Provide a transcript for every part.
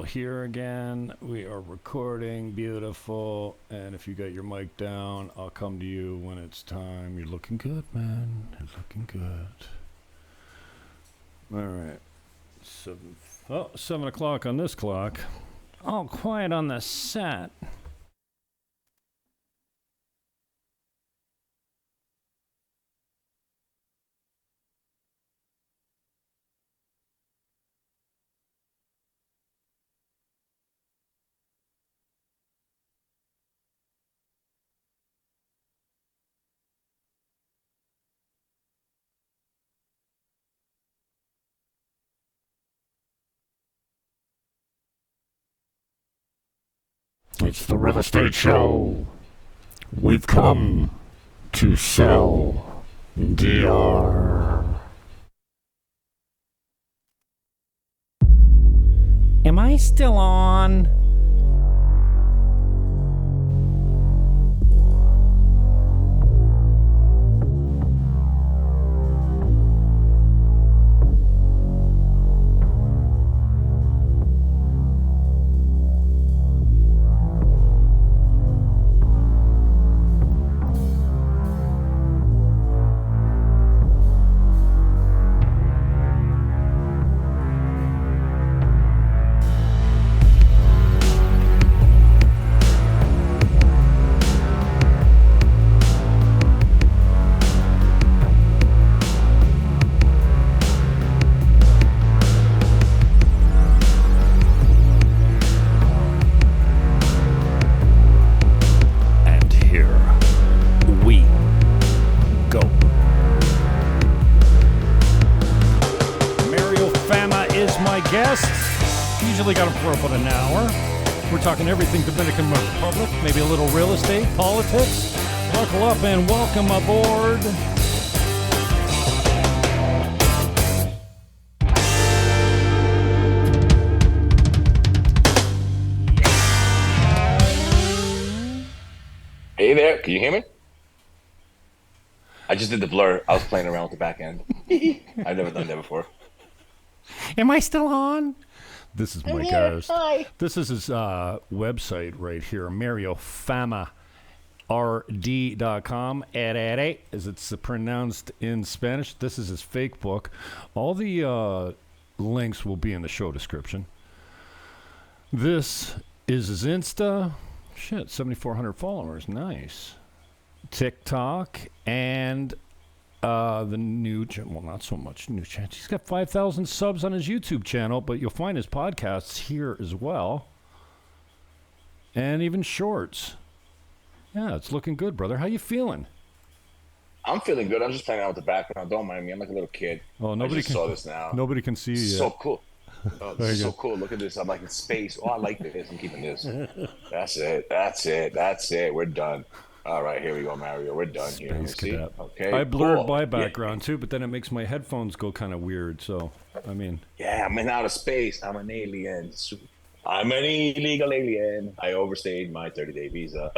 here again. We are recording. Beautiful. And if you got your mic down, I'll come to you when it's time. You're looking good, man. You're looking good. All right. 7 o'clock on this clock. All quiet on the set. It's the Real Estate Show. We've come to sell DR. Am I still on? Got him for about an hour. We're talking everything Dominican Republic, maybe a little real estate, politics. Buckle up and welcome aboard. Hey there, can you hear me? I just did the blur. I was playing around with the back end. I've never done that before. Am I still on? This is my guest. Hi. This is his website right here, Mario Fama, rd.com, as it's pronounced in Spanish. This is his fake book. All the links will be in the show description. This is his Insta. 7,400 followers. Nice. TikTok and the new, well, not so much new channel. He's got 5,000 subs on his YouTube channel, but you'll find his podcasts here as well. And even shorts. Yeah, it's looking good, brother. How you feeling? I'm feeling good. I'm just playing out with the background. Don't mind me. I'm like a little kid. Oh, nobody saw this now. Nobody can see you yet. So cool. Oh, this is so cool. Look at this. I'm like in space. Oh, I like this. I'm keeping this. That's it. We're done. All right, here we go, Mario. We're done here. Okay. I blurred my background too, but then it makes my headphones go kind of weird. So, I mean. Yeah, I'm in outer space. I'm an alien. I'm an illegal alien. I overstayed my 30-day visa.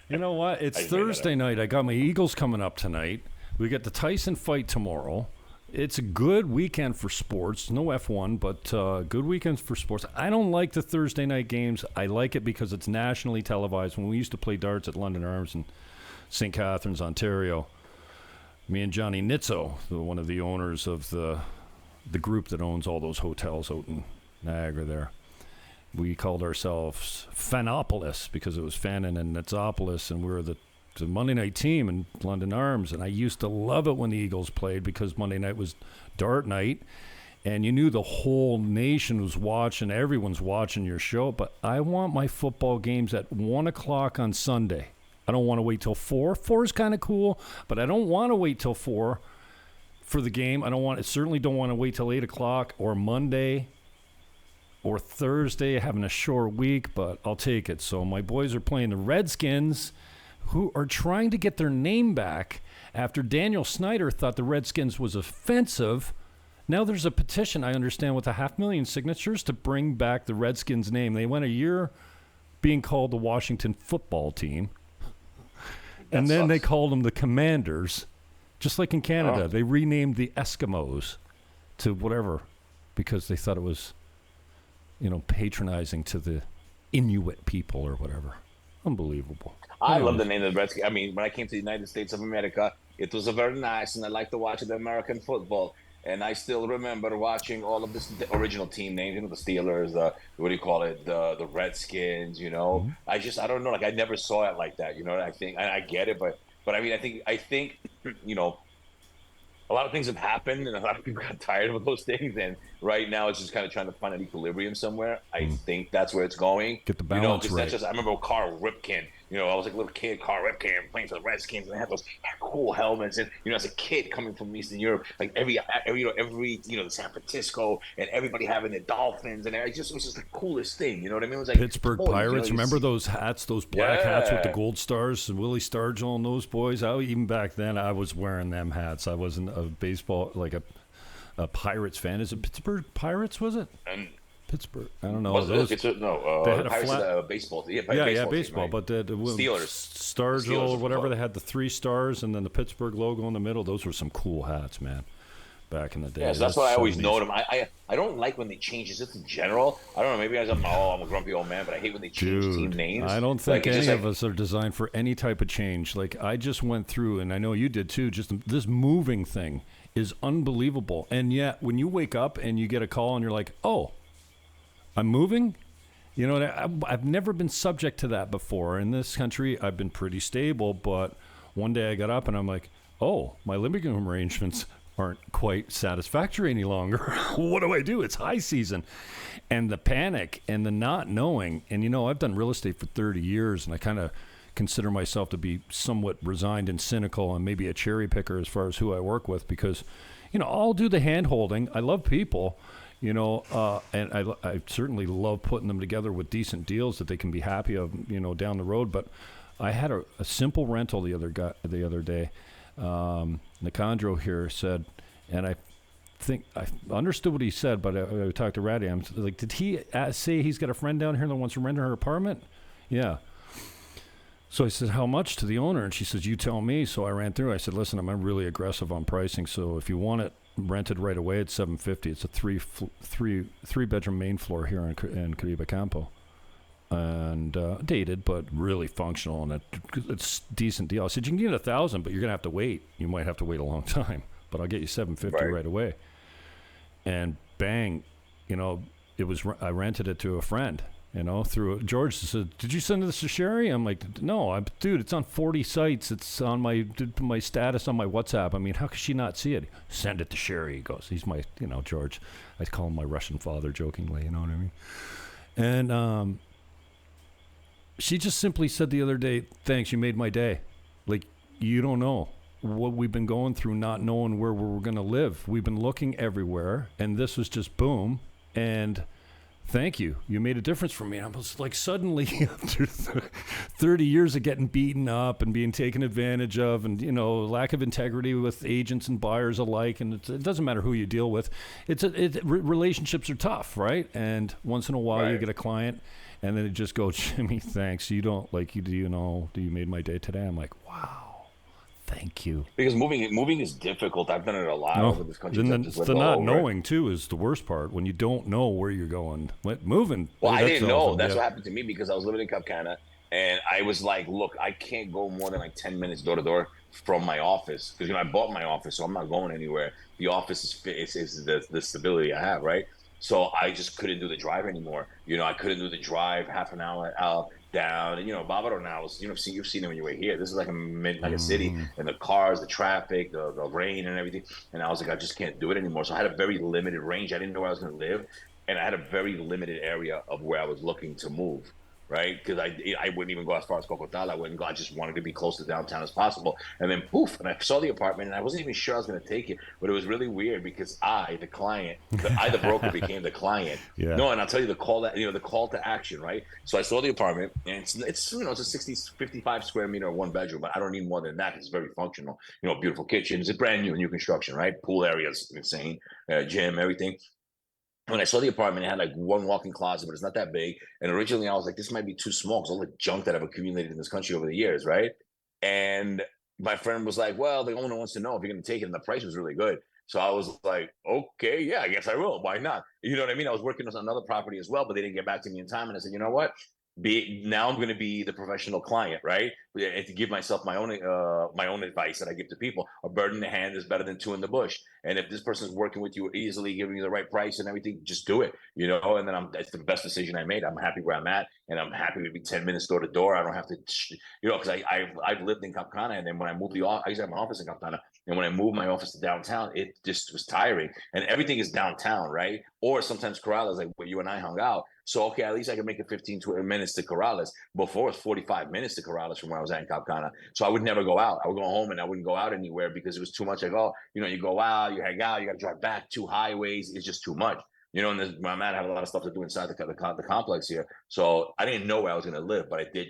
You know what? It's Thursday night. I got my Eagles coming up tonight. We got the Tyson fight tomorrow. It's a good weekend for sports. No F1, but good weekends for sports. I don't like the Thursday night games. I like it because it's nationally televised. When we used to play darts at London Arms in St. Catharines, Ontario, me and Johnny Nitzo, one of the owners of the group that owns all those hotels out in Niagara there, we called ourselves Fanopolis because it was Fannon and Nitzopolis, and we were the Monday night team in London Arms. And I used to love it when the Eagles played because Monday night was dart night and you knew the whole nation was watching, everyone's watching your show. But I want my football games at 1 o'clock on Sunday. I don't want to wait till 4. 4 is kind of cool, but I don't want to wait till 4 for the game. I certainly don't want to wait till 8 o'clock or Monday or Thursday, having a short week, but I'll take it. So my boys are playing the Redskins, who are trying to get their name back after Daniel Snyder thought the Redskins was offensive. Now there's a petition, I understand, with 500,000 signatures to bring back the Redskins name. They went a year being called the Washington Football Team. And then they called them the Commanders. Just like in Canada, they renamed the Eskimos to whatever. because they thought it was, patronizing to the Inuit people or whatever. Unbelievable. I love the name of the Redskins. I mean, when I came to the United States of America, it was a very nice, and I like to watch the American football. And I still remember watching all of the original team names, the Steelers, the Redskins, I don't know, like I never saw it like that, I think, I get it, but I mean, I think, a lot of things have happened and a lot of people got tired of those things. And right now it's just kind of trying to find an equilibrium somewhere. I think that's where it's going. Get the balance right. That's just, I remember Carl Ripken, I was like a little kid, Carl Ripken playing for the Redskins, and they had those cool helmets. And, as a kid coming from Eastern Europe, like every the San Francisco and everybody having the Dolphins. And it was just the coolest thing. You know what I mean? It was like Pittsburgh Pirates. Remember those hats, those black hats with the gold stars, and Willie Stargell and those boys? Even back then, I was wearing them hats. I wasn't a baseball, like a Pirates fan. Is it Pittsburgh Pirates, was it? Pittsburgh. I don't know. They had a flat baseball. Yeah, baseball. Team, right? But the Steelers, Stargell or whatever, they had the 3 stars and then the Pittsburgh logo in the middle. Those were some cool hats, man. Back in the day. Yeah, so that's why I always know them. I don't like when they change just in general. I don't know. Maybe I'm a grumpy old man, but I hate when they change team names. I don't think any of us are designed for any type of change. Like I just went through, and I know you did too. Just this moving thing is unbelievable. And yet, when you wake up and you get a call and you're like, "Oh, I'm moving," I've never been subject to that before. In this country, I've been pretty stable, but one day I got up and I'm like, "Oh, my living room arrangements aren't quite satisfactory any longer. What do I do? It's high season." And the panic and the not knowing. And, I've done real estate for 30 years, and I kind of consider myself to be somewhat resigned and cynical and maybe a cherry picker as far as who I work with because, I'll do the hand holding. I love people. And I certainly love putting them together with decent deals that they can be happy of, down the road. But I had a simple rental the other day. Nicandro here said, and I think I understood what he said, but I talked to Ratty. I'm like, did he say he's got a friend down here that wants to rent her apartment? Yeah. So I said, how much to the owner? And she says, you tell me. So I ran through. I said, listen, I'm really aggressive on pricing. So if you want it rented right away, it's $750. It's a three bedroom main floor here in Caribe Campo, and dated but really functional, and it's a decent deal. I said, you can get $1,000, but you're gonna have to wait. You might have to wait a long time, but I'll get you $750 right away. And bang, it was. I rented it to a friend. Through George said, did you send this to Sherry? I'm like, no, dude, it's on 40 sites. It's on my status on my WhatsApp. I mean, how could she not see it? Send it to Sherry. He goes, he's my, George. I call him my Russian father jokingly, you know what I mean? And she just simply said the other day, thanks, you made my day. Like, you don't know what we've been going through, not knowing where we're going to live. We've been looking everywhere, and this was just boom. And thank you. You made a difference for me. And I was like, suddenly, after 30 years of getting beaten up and being taken advantage of, and, lack of integrity with agents and buyers alike, and it doesn't matter who you deal with. Relationships are tough, right? And once in a while, you get a client, and then it just goes, Jimmy, thanks. You don't, you made my day today. I'm like, wow. Thank you. Because moving is difficult. I've done it a lot over this country. The not knowing too is the worst part. When you don't know where you're going, moving. Well, I didn't know. That's what happened to me because I was living in Cap Cana, and I was like, look, I can't go more than 10 minutes door to door from my office because I bought my office, so I'm not going anywhere. The office is the stability I have, right? So I just couldn't do the drive anymore. I couldn't do the drive half an hour out, down, and Bávaro now is, you've seen it when you were here. This is like a city, and the cars, the traffic, the rain and everything. And I was like, I just can't do it anymore. So I had a very limited range. I didn't know where I was going to live, and I had a very limited area of where I was looking to move. Right, because I wouldn't even go as far as Cocotal. I wouldn't go. I just wanted to be close to downtown as possible. And then poof, and I saw the apartment, and I wasn't even sure I was going to take it. But it was really weird because the client, the broker, became the client. Yeah. No, and I'll tell you the call to action, right? So I saw the apartment, and it's a 55 square meter, 1 bedroom, but I don't need more than that. It's very functional. Beautiful kitchen. It's a brand new construction, right? Pool area is insane, gym, everything. When I saw the apartment, it had like 1 walk-in closet, but it's not that big. And originally I was like, this might be too small because all the junk that I've accumulated in this country over the years, right? And my friend was like, well, the owner wants to know if you're going to take it. And the price was really good. So I was like, okay, yeah, I guess I will. Why not? You know what I mean? I was working on another property as well, but they didn't get back to me in time. And I said, you know what? Now I'm going to be the professional client, right? And to give myself my own advice that I give to people. A bird in the hand is better than two in the bush. And if this person's working with you easily, giving you the right price and everything, just do it, you know. And then that's the best decision I made. I'm happy where I'm at, and I'm happy to be 10 minutes door to door. I don't have to, you know, because I've lived in Cap Cana, and then when I moved I used to have my office in Cap Cana, and when I moved my office to downtown, it just was tiring. And everything is downtown, right? Or sometimes Corrales, like where you and I hung out. So, okay, at least I can make it 15, 20 minutes to Corrales. Before, it's 45 minutes to Corrales from where I was at in Cap Cana. So I would never go out. I would go home and I wouldn't go out anywhere because it was too much. Like, oh, you know, you go out, you hang out, you got to drive back 2 highways. It's just too much. You know, and my man had a lot of stuff to do inside the complex here. So I didn't know where I was going to live, but I did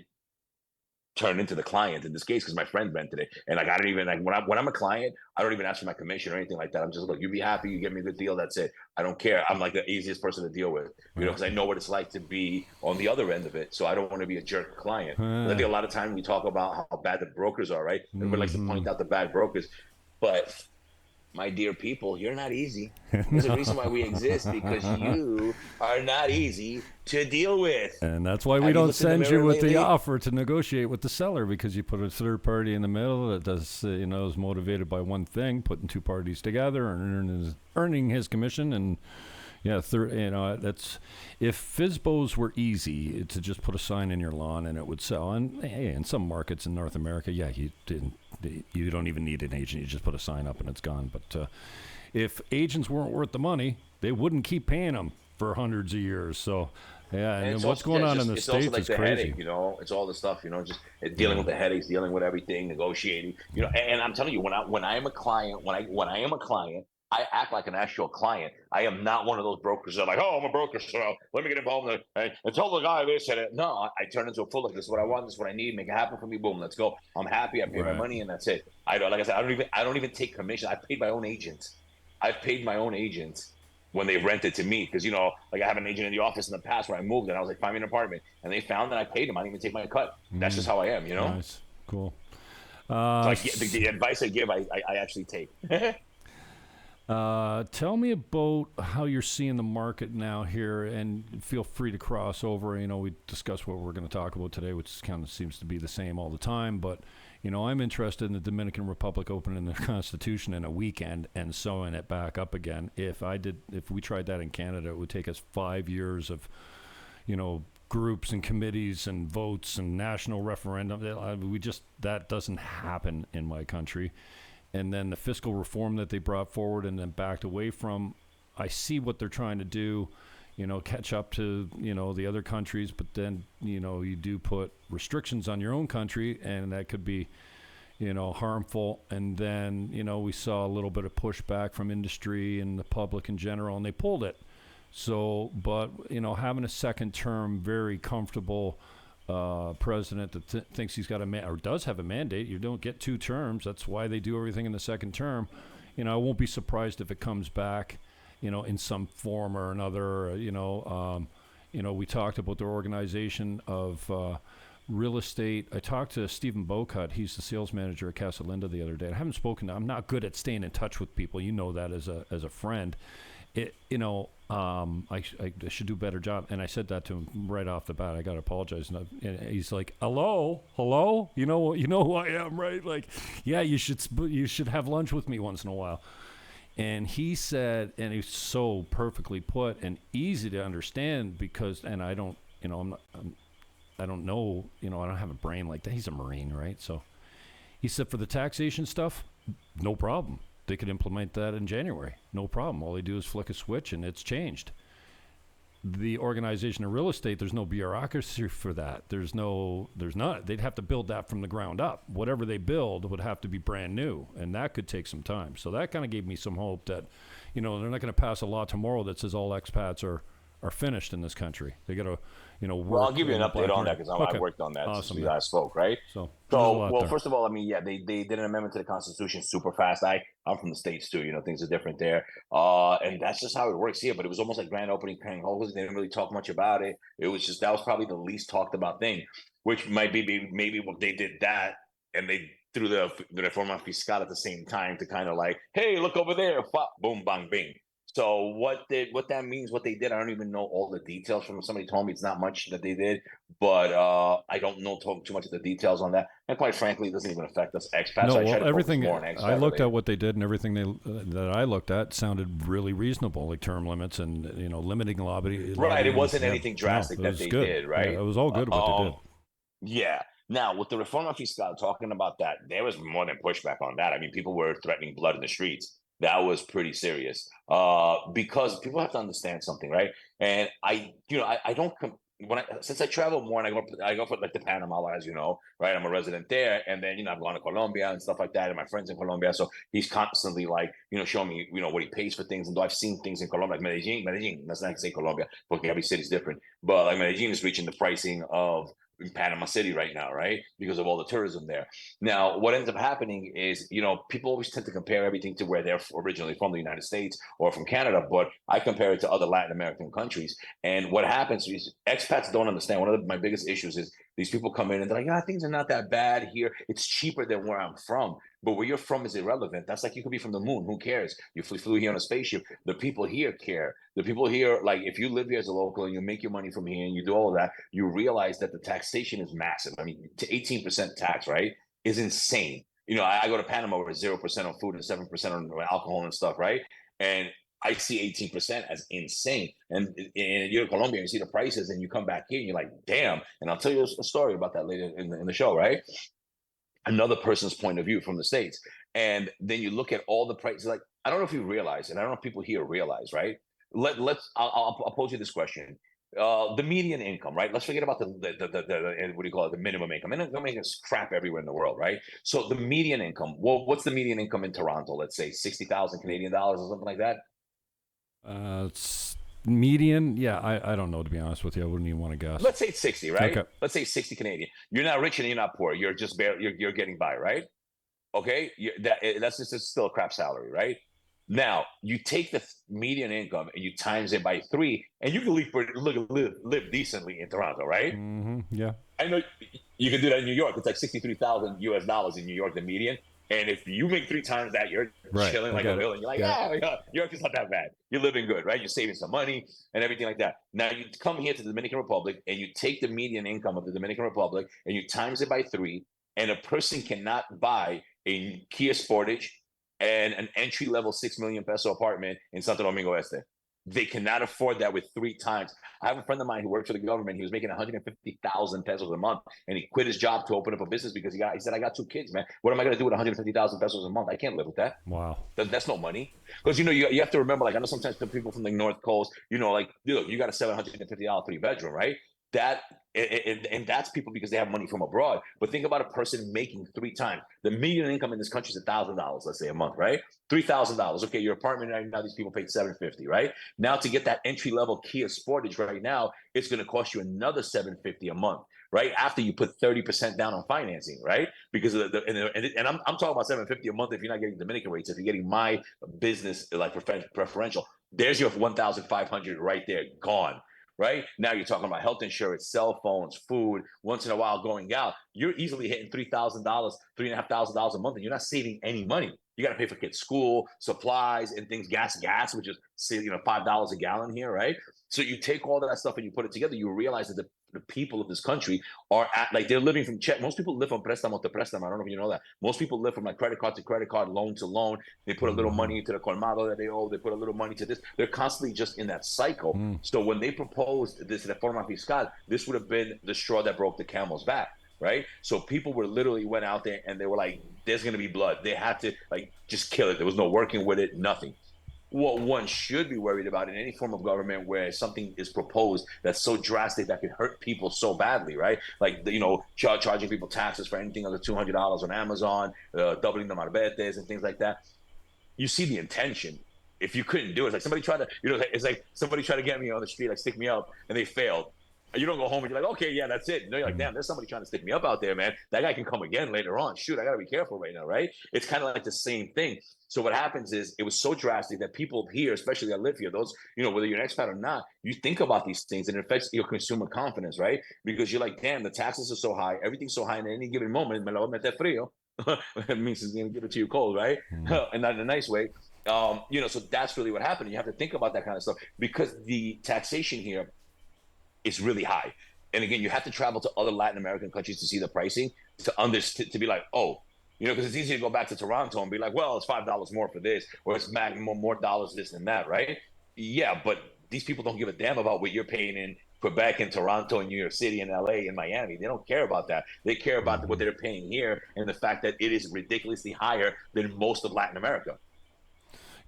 turn into the client in this case because my friend rented it. And like I don't even like when I'm a client, I don't even ask for my commission or anything like that. I'm just, look, you be happy, you get me a good deal, that's it. I don't care. I'm like the easiest person to deal with, you know, because I know what it's like to be on the other end of it. So I don't want to be a jerk client. I think a lot of time we talk about how bad the brokers are, right? Everybody likes to point out the bad brokers, but my dear people, you're not easy. There's a reason why we exist, because you are not easy to deal with. And that's why we don't send you with the offer to negotiate with the seller, because you put a third party in the middle that does, you know, is motivated by one thing, putting two parties together and earning his commission. And yeah, you know, that's, if FSBOs were easy to just put a sign in your lawn and it would sell. And hey, in some markets in North America, yeah, you don't even need an agent. You just put a sign up and it's gone. But if agents weren't worth the money, they wouldn't keep paying them for hundreds of years. So yeah, and what's going on in the States like is the crazy. Headache, you know, it's all the stuff, you know, just dealing with the headaches, dealing with everything, negotiating, you know. And I'm telling you, when I am a client, when I am a client, I act like an actual client. I am not one of those brokers that are like, oh, I'm a broker, so let me get involved and tell the guy this and it. No, I turn into a full of, this is what I want, this is what I need, make it happen for me, boom, let's go. I'm happy, I pay my money, and that's it. I don't, like I said, I don't even take commission. I paid my own agents. I've paid my own agents when they rented to me, because, you know, like I have an agent in the office in the past where I moved and I was like, find me an apartment, and they found that I paid them. I didn't even take my cut. That's just how I am, you know. Nice, cool. Like the advice I give, I actually take. Tell me about how you're seeing the market now here, and feel free to cross over. You know, we discussed what we're going to talk about today, which kind of seems to be the same all the time. But, you know, I'm interested in the Dominican Republic opening the Constitution in a weekend and sewing it back up again. If we tried that in Canada, it would take us 5 years of, you know, groups and committees and votes and national referendum. That doesn't happen in my country. And then the fiscal reform that they brought forward and then backed away from, I see what they're trying to do, you know, catch up to, you know, the other countries. But then, you know, you do put restrictions on your own country, and that could be, you know, harmful. And then, you know, we saw a little bit of pushback from industry and the public in general, and they pulled it. So, but, you know, having a second term, very comfortable president that thinks he's got or does have a mandate. You don't get 2 terms. That's why they do everything in the second term. You know, I won't be surprised if it comes back, you know, in some form or another. You know, we talked about the organization of real estate. I talked to Stephen Bocut. He's the sales manager at Casa Linda the other day. I haven't spoken to him. I'm not good at staying in touch with people. You know that as a friend. I should do a better job. And I said that to him right off the bat. I got to apologize. And he's like, hello, you know who I am, right? Like, yeah, you should have lunch with me once in a while. And he said, and he's so perfectly put and easy to understand, because, and I don't, you know, I don't know, you know, I don't have a brain like that. He's a Marine, right? So he said, for the taxation stuff, no problem. They could implement that in January. No problem. All they do is flick a switch and it's changed. The organization of real estate, there's no bureaucracy for that. There's not. They'd have to build that from the ground up. Whatever they build would have to be brand new, and that could take some time. So that kind of gave me some hope that, you know, they're not going to pass a law tomorrow that says all expats are finished in this country. They got to, you know, work. Well, I'll give you an update on that, because I worked on that since we guys spoke, right? So well, first of all, I mean, yeah, they did an amendment to the Constitution super fast. I'm from the States too, you know, things are different there. And that's just how it works here. But it was almost like grand opening paying holes. They didn't really talk much about it. It was just, that was probably the least talked about thing, which might be maybe what they did that, and they through the Reforma Fiscal at the same time to kind of like, hey, look over there, boom, bang, bing. So what that means, what they did, I don't even know all the details. From somebody told me it's not much that they did, but I don't know too much of the details on that. And quite frankly, it doesn't even affect us expats. No, So I try well, to everything focus more on expat I looked related. at what they did, and everything that I looked at sounded really reasonable, like term limits and limiting lobby. Right, it wasn't yeah. anything drastic No, it that was they good. did, Yeah, right? it was all good what they did. Yeah. Now, with the Reforma Fiscal, talking about that, there was more than pushback on that. I mean, people were threatening blood in the streets. That was pretty serious. Because people have to understand something, right? And I don't since I travel more and I go for like the Panama, as you know, right? I'm a resident there, and then I've gone to Colombia and stuff like that, and my friends in Colombia, so he's constantly like showing me what he pays for things, and I've seen things in Colombia, like Medellin. That's not to say Colombia, because every city's different, but like Medellin is reaching the pricing of in Panama City right now, right? Because of all the tourism there. Now, what ends up happening is, people always tend to compare everything to where they're originally from, the United States or from Canada, but I compare it to other Latin American countries. And what happens is expats don't understand. One of my biggest issues is these people come in and they're like, things are not that bad here. It's cheaper than where I'm from. But where you're from is irrelevant. That's like you could be from the moon. Who cares? You flew here on a spaceship. The people here care. The people here, like if you live here as a local and you make your money from here and you do all of that, you realize that the taxation is massive. I mean, to 18% tax, right, is insane. I go to Panama where it's 0% on food and 7% on alcohol and stuff, right? And I see 18% as insane. And you're in Colombia and you see the prices and you come back here and you're like, damn. And I'll tell you a story about that later in the show, right? Another person's point of view from the States. And then you look at all the prices. Like, I don't know if you realize, and I don't know if people here realize, right? I'll pose you this question. The median income, right? Let's forget about the what do you call it? The minimum income. Minimum income is crap everywhere in the world, right? So the median income, well, what's the median income in Toronto? Let's say 60,000 Canadian dollars or something like that. It's median. Yeah, I don't know, to be honest with you. I wouldn't even want to guess. Let's say it's 60, right? Okay. Let's say 60 Canadian. You're not rich and you're not poor. You're just you're getting by, right? Okay, that's just still a crap salary, right? Now you take the median income and you times it by 3, and you can live decently in Toronto, right? Mm-hmm. Yeah. I know you can do that in New York. It's like $63,000 US in New York, the median. And if you make 3 times that, you're chilling like a villain. You're like, yeah, New York is not that bad. You're living good, right? You're saving some money and everything like that. Now you come here to the Dominican Republic and you take the median income of the Dominican Republic and you times it by 3, and a person cannot buy a Kia Sportage and an entry-level 6 million peso apartment in Santo Domingo Este. They cannot afford that with 3 times. I have a friend of mine who worked for the government. He was making 150,000 pesos a month, and he quit his job to open up a business because he said, I got 2 kids, man. What am I going to do with 150,000 pesos a month? I can't live with that. Wow. That's no money. Because, you have to remember, like, I know sometimes people from the North Coast, you got a $750 3-bedroom, right? That and that's people because they have money from abroad. But think about a person making 3 times. The median income in this country is $1,000, let's say, a month, right? $3,000. Okay, your apartment right now, these people paid $750, right? Now to get that entry level Kia Sportage right now, it's going to cost you another $750 a month, right? After you put 30% down on financing, right? Because of and I'm talking about $750 a month if you're not getting Dominican rates. If you're getting my business like preferential, there's your 1,500 right there, gone. Right now, you're talking about health insurance, cell phones, food. Once in a while, going out, you're easily hitting $3,000, $3,500 a month, and you're not saving any money. You got to pay for kids' school, supplies, and things. Gas, which is $5 a gallon here, right? So you take all that stuff and you put it together. You realize that the people of this country are they're living from check. Most people live from préstamo to préstamo. I don't know if you know that. Most people live from like credit card to credit card, loan to loan. They put a little money into the colmado that they owe. They put a little money to this. They're constantly just in that cycle. So when they proposed this reforma fiscal, this would have been the straw that broke the camel's back. Right? So people literally went out there and they were like, there's going to be blood. They had to just kill it. There was no working with it, nothing. What one should be worried about in any form of government where something is proposed that's so drastic that could hurt people so badly, right? Like, charging people taxes for anything under $200 on Amazon, doubling the marbetes and things like that. You see the intention. If you couldn't do it, it's like somebody tried to, it's like somebody tried to get me on the street, like stick me up, and they failed. You don't go home and you're like, okay, yeah, that's it. You're like, damn, there's somebody trying to stick me up out there, man. That guy can come again later on. Shoot, I got to be careful right now, right? It's kind of like the same thing. So what happens is it was so drastic that people here, especially that live here, those, whether you're an expat or not, you think about these things and it affects your consumer confidence, right? Because you're like, damn, the taxes are so high, everything's so high, and at any given moment, me lo voy a meter frío. It means he's going to give it to you cold, right? And not in a nice way. So that's really what happened. You have to think about that kind of stuff because the taxation here is really high. And again, you have to travel to other Latin American countries to see the pricing to understand, to be like, oh, because it's easy to go back to Toronto and be like, well, it's $5 more for this, or it's more dollars this and that, right? Yeah, but these people don't give a damn about what you're paying in Quebec and Toronto and New York City and LA and Miami. They don't care about that. They care about what they're paying here and the fact that it is ridiculously higher than most of Latin America.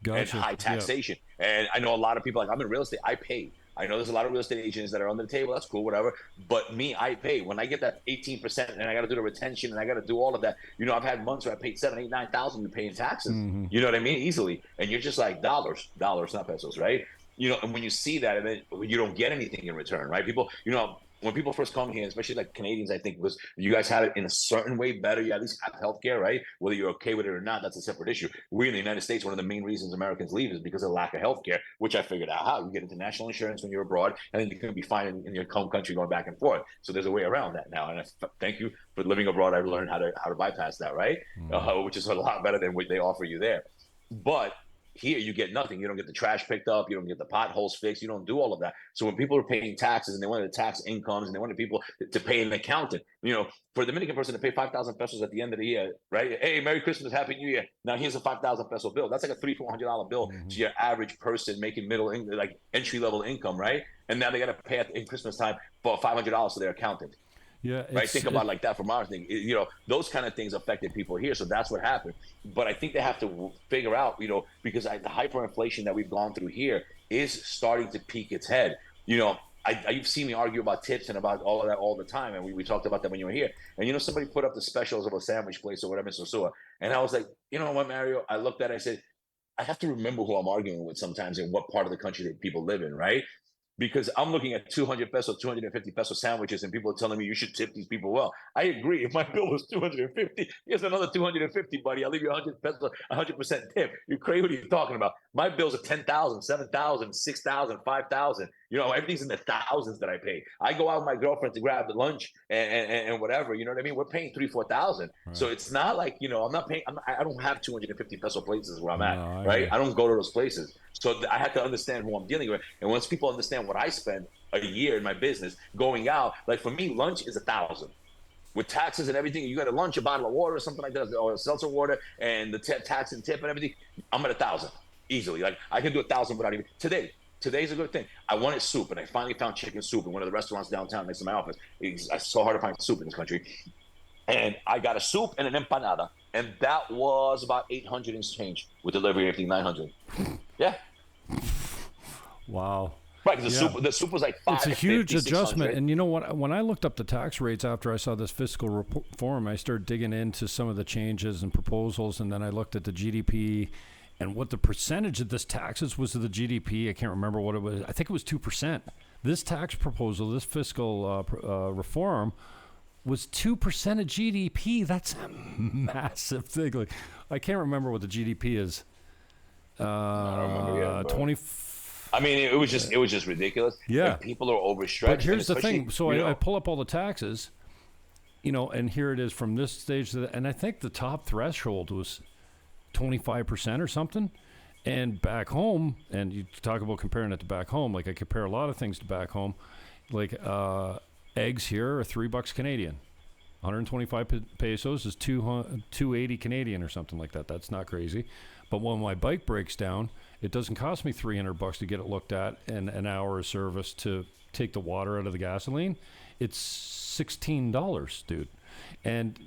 Gotcha. And high taxation. Yeah. And I know a lot of people, like, I'm in real estate, I pay. I know there's a lot of real estate agents that are under the table. That's cool, whatever. But me, I pay. When I get that 18% and I got to do the retention and I got to do all of that, I've had months where I paid $7,000, $8,000, $9,000 to pay in taxes. Mm-hmm. You know what I mean? Easily. And you're just like dollars, not pesos, right? And when you see that, and then you don't get anything in return, right? People, when people first come here, especially like Canadians, I think, because you guys have it in a certain way better. You at least have healthcare, right? Whether you're okay with it or not, that's a separate issue. We in the United States, one of the main reasons Americans leave is because of lack of healthcare, which I figured out how. You get international insurance when you're abroad, and then you can be fine in your home country going back and forth. So there's a way around that now. And thank you for living abroad. I've learned how to bypass that, right? Which is a lot better than what they offer you there. But here you get nothing. You don't get the trash picked up. You don't get the potholes fixed. You don't do all of that. So when people are paying taxes and they wanted to tax incomes and they wanted people to pay an accountant, for a Dominican person to pay 5,000 pesos at the end of the year, right? Hey, Merry Christmas, Happy New Year. Now here's a 5,000 peso bill. That's like a $300-$400 bill to your average person making like entry level income, right? And now they got to pay in Christmas time for $500 to their accountant. Yeah, right. Think about it like that from our thing. Those kind of things affected people here, so that's what happened. But I think they have to figure out, because the hyperinflation that we've gone through here is starting to peak its head. You've seen me argue about tips and about all of that all the time, and we talked about that when you were here. And somebody put up the specials of a sandwich place or whatever in Sosua, and I was like, you know what, Mario? I looked at it, I said, I have to remember who I'm arguing with sometimes and what part of the country that people live in, right? Because I'm looking at 200 peso, 250 peso sandwiches, and people are telling me you should tip these people well. I agree. If my bill was 250, here's another 250, buddy. I'll leave you 100 peso, 100% tip. You're crazy. What are you talking about? My bills are 10,000, 7,000, 6,000, 5,000. Everything's in the thousands that I pay. I go out with my girlfriend to grab the lunch and whatever. You know what I mean? We're paying 3,000-4,000. Right. So it's not like I'm not paying. I don't have 250 peso places where I'm at. Right? I don't go to those places. So I have to understand who I'm dealing with. And once people understand what I spend a year in my business going out, like for me, lunch is 1,000. With taxes and everything, you got a lunch, a bottle of water or something like that, or seltzer water, and the tax and tip and everything, I'm at 1,000 easily. Like I can do 1,000 without even Today's a good thing. I wanted soup, and I finally found chicken soup in one of the restaurants downtown next to my office. It's so hard to find soup in this country. And I got a soup and an empanada, and that was about 800 and change with delivery and everything, 900. Yeah. Wow. Right, because the soup was like $5. It's a huge adjustment. And you know what? When I looked up the tax rates after I saw this fiscal reform, I started digging into some of the changes and proposals, and then I looked at the GDP and what the percentage of this taxes was of the GDP. I can't remember what it was. I think it was 2%. This tax proposal, this fiscal reform, was 2% of GDP. That's a massive thing. Like, I can't remember what the GDP is. I don't remember yet, 20. I mean, it was just ridiculous. Yeah, and people are overstretched. But here's the thing. So I pull up all the taxes, and here it is from this stage to and I think the top threshold was 25% or something. And back home, and you talk about comparing it to back home, like I compare a lot of things to back home, like eggs here are $3 Canadian. 125 pesos is 280 Canadian or something like that. That's not crazy. But when my bike breaks down, it doesn't cost me $300 to get it looked at and an hour of service to take the water out of the gasoline. It's $16, dude. And,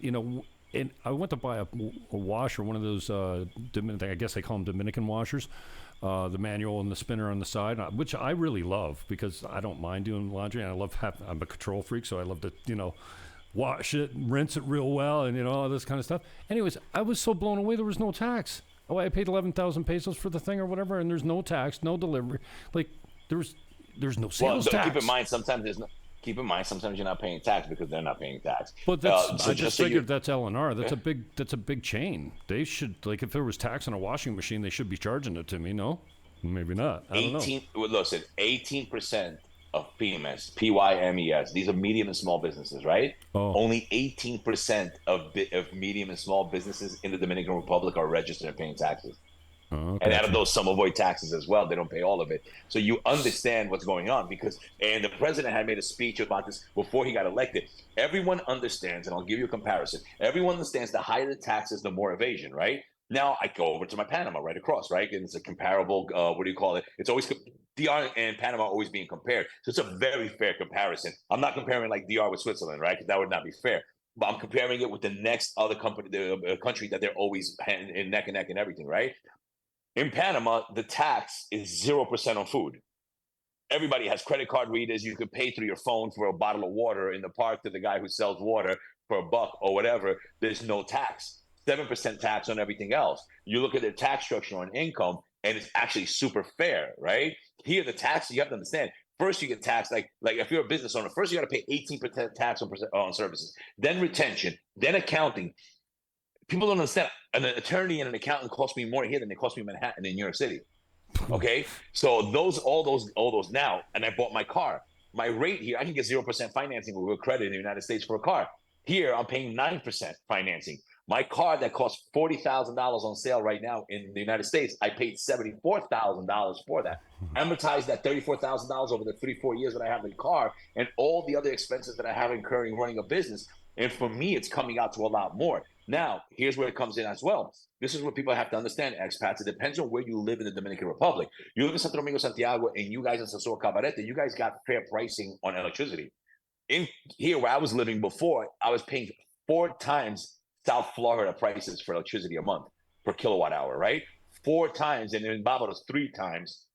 and I went to buy a washer, one of those, I guess they call them Dominican washers, the manual and the spinner on the side, which I really love because I don't mind doing laundry. And I'm a control freak, so I love to, wash it, rinse it real well, and, all this kind of stuff. Anyways, I was so blown away there was no tax. Oh, I paid 11,000 pesos for the thing or whatever, and there's no tax, no delivery. Like, there's no sales tax. Keep in mind, sometimes you're not paying tax because they're not paying tax. But that's, I just figured that's L&R. That's a big chain. They should, like, if there was tax on a washing machine, they should be charging it to me. No, maybe not. I don't know. Listen, 18% of PMS, PYMES. These are medium and small businesses, right? Oh, Only 18% of medium and small businesses in the Dominican Republic are registered and paying taxes. oh, And out of gotcha. those, some avoid taxes as well. They don't pay all of it. So you understand what's going on and the president had made a speech about this before he got elected. Everyone understands, and I'll give you a comparison. Everyone understands the higher the taxes, the more evasion, right? Now I go over to my Panama right across, right? And it's a comparable, what do you call it? It's always DR and Panama are always being compared. So it's a very fair comparison. I'm not comparing like DR with Switzerland, right? Because that would not be fair. But I'm comparing it with the next other company, the country that they're always in neck and neck and everything, right? In Panama, the tax is 0% on food. Everybody has credit card readers. You can pay through your phone for a bottle of water in the park to the guy who sells water for $1 or whatever. There's no tax. 7% tax on everything else. You look at their tax structure on income, and it's actually super fair, right? Here, the tax, you have to understand. First, you get taxed like if you're a business owner. First, you got to pay 18% tax on services, then retention, then accounting. People don't understand. An attorney and an accountant cost me more here than they cost me in Manhattan in New York City. Okay, so all those now, and I bought my car. My rate here, I can get 0% financing with credit in the United States for a car. Here, I'm paying 9% financing. My car that costs $40,000 on sale right now in the United States, I paid $74,000 for that. Amortized that $34,000 over the 3-4 years that I have the car, and all the other expenses that I have incurring running a business. And for me, it's coming out to a lot more. Now, here's where it comes in as well. This is what people have to understand, expats. It depends on where you live in the Dominican Republic. You live in Santo Domingo, Santiago, and you guys in Sosúa Cabarete, you guys got fair pricing on electricity. In here, where I was living before, I was paying 4 times South Florida prices for electricity a month per kilowatt hour, right? 4 times, and in Barbados, 3 times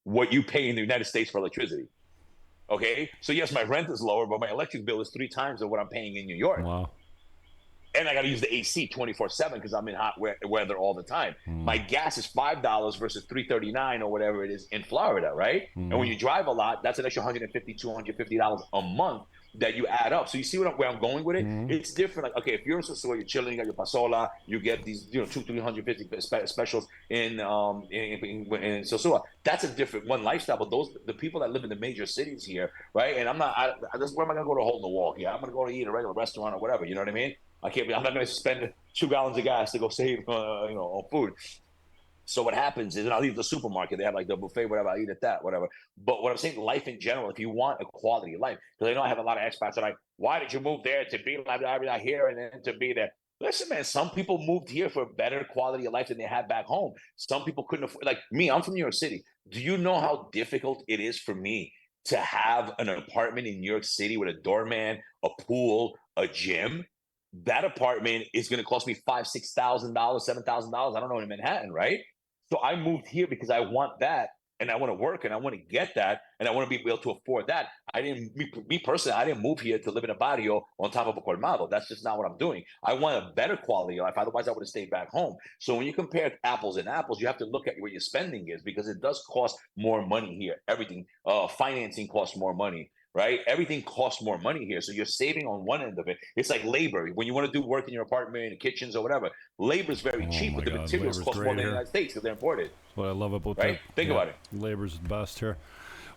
what you pay in the United States for electricity. Okay, so yes, my rent is lower, but my electric bill is 3 times of what I'm paying in New York. Wow. And I got to use the AC 24/7 because I'm in hot weather all the time. My gas is $5 versus $3.39 or whatever it is in Florida, right? And when you drive a lot, that's an extra $150, $250 a month that you add up. So you see where I'm going with it? It's different. Like, okay, if you're in Sosúa, you're chilling, you got your pasola, you get these, 200-350 specials in Sosúa. That's a different one lifestyle. But the people that live in the major cities here, right? And I'm not. Where am I gonna go to hole in the wall here? I'm gonna go to eat at a regular restaurant or whatever. You know what I mean? I'm not going to spend 2 gallons of gas to go save, on food. So what happens is, and I'll leave the supermarket. They have like the buffet, whatever. I eat at that, whatever. But what I'm saying, life in general, if you want a quality of life, because I know I have a lot of expats that are like, why did you move there to be like here and then to be there? Listen, man, some people moved here for a better quality of life than they had back home. Some people couldn't afford, like me, I'm from New York City. Do you know how difficult it is for me to have an apartment in New York City with a doorman, a pool, a gym? That apartment is going to cost me $5,000, $6,000, $7,000. I don't know, in Manhattan, right? So I moved here because I want that, and I want to work, and I want to get that, and I want to be able to afford that. Me personally, I didn't move here to live in a barrio on top of a colmado. That's just not what I'm doing. I want a better quality of life. Otherwise, I would have stayed back home. So when you compare apples and apples, you have to look at what your spending is, because it does cost more money here. Everything, financing costs more money. Right? Everything costs more money here. So you're saving on one end of it. It's like labor. When you want to do work in your apartment, in the kitchens or whatever, labor is very cheap, but the materials cost more than the United States because they're imported. That's what I love about that. Right? Think about it. Labor's the best here.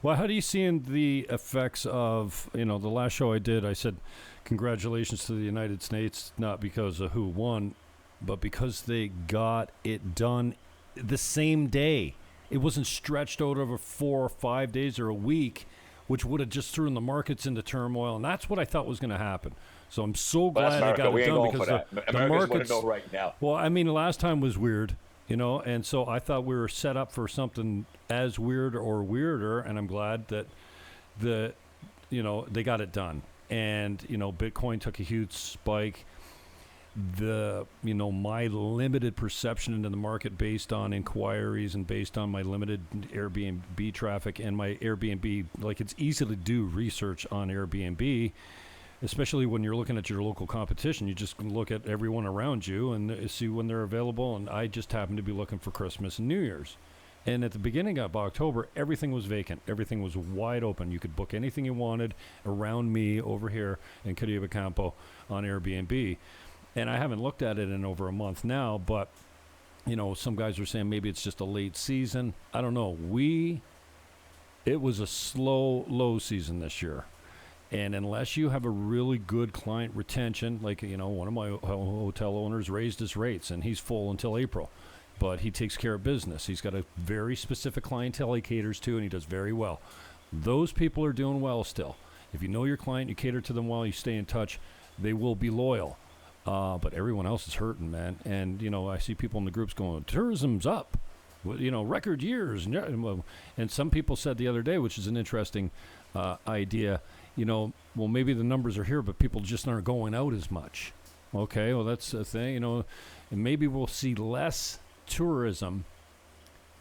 Well, how do you see the effects of, the last show I did, I said, congratulations to the United States, not because of who won, but because they got it done the same day. It wasn't stretched out over 4 or 5 days or a week, which would have just thrown the markets into turmoil, and that's what I thought was going to happen. So I'm so glad they got it done, because the markets want to know right now. Well, I mean, last time was weird, and so I thought we were set up for something as weird or weirder, and I'm glad that they got it done. And Bitcoin took a huge spike. My limited perception into the market based on inquiries and based on my limited Airbnb traffic and my Airbnb, like, it's easy to do research on Airbnb, especially when you're looking at your local competition. You just look at everyone around you and see when they're available. And I just happened to be looking for Christmas and New Year's. And at the beginning of October, everything was vacant. Everything was wide open. You could book anything you wanted around me over here in Caribe Campo on Airbnb. And I haven't looked at it in over a month now, but, some guys are saying maybe it's just a late season. I don't know. We It was a slow, low season this year. And unless you have a really good client retention, like, one of my hotel owners raised his rates and he's full until April, but he takes care of business. He's got a very specific clientele he caters to, and he does very well. Those people are doing well still. If you know your client, you cater to them well, you stay in touch, they will be loyal. But everyone else is hurting, man. And, I see people in the groups going, tourism's up. Record years. And some people said the other day, which is an interesting idea, well, maybe the numbers are here, but people just aren't going out as much. Okay, well, that's the thing, and maybe we'll see less tourism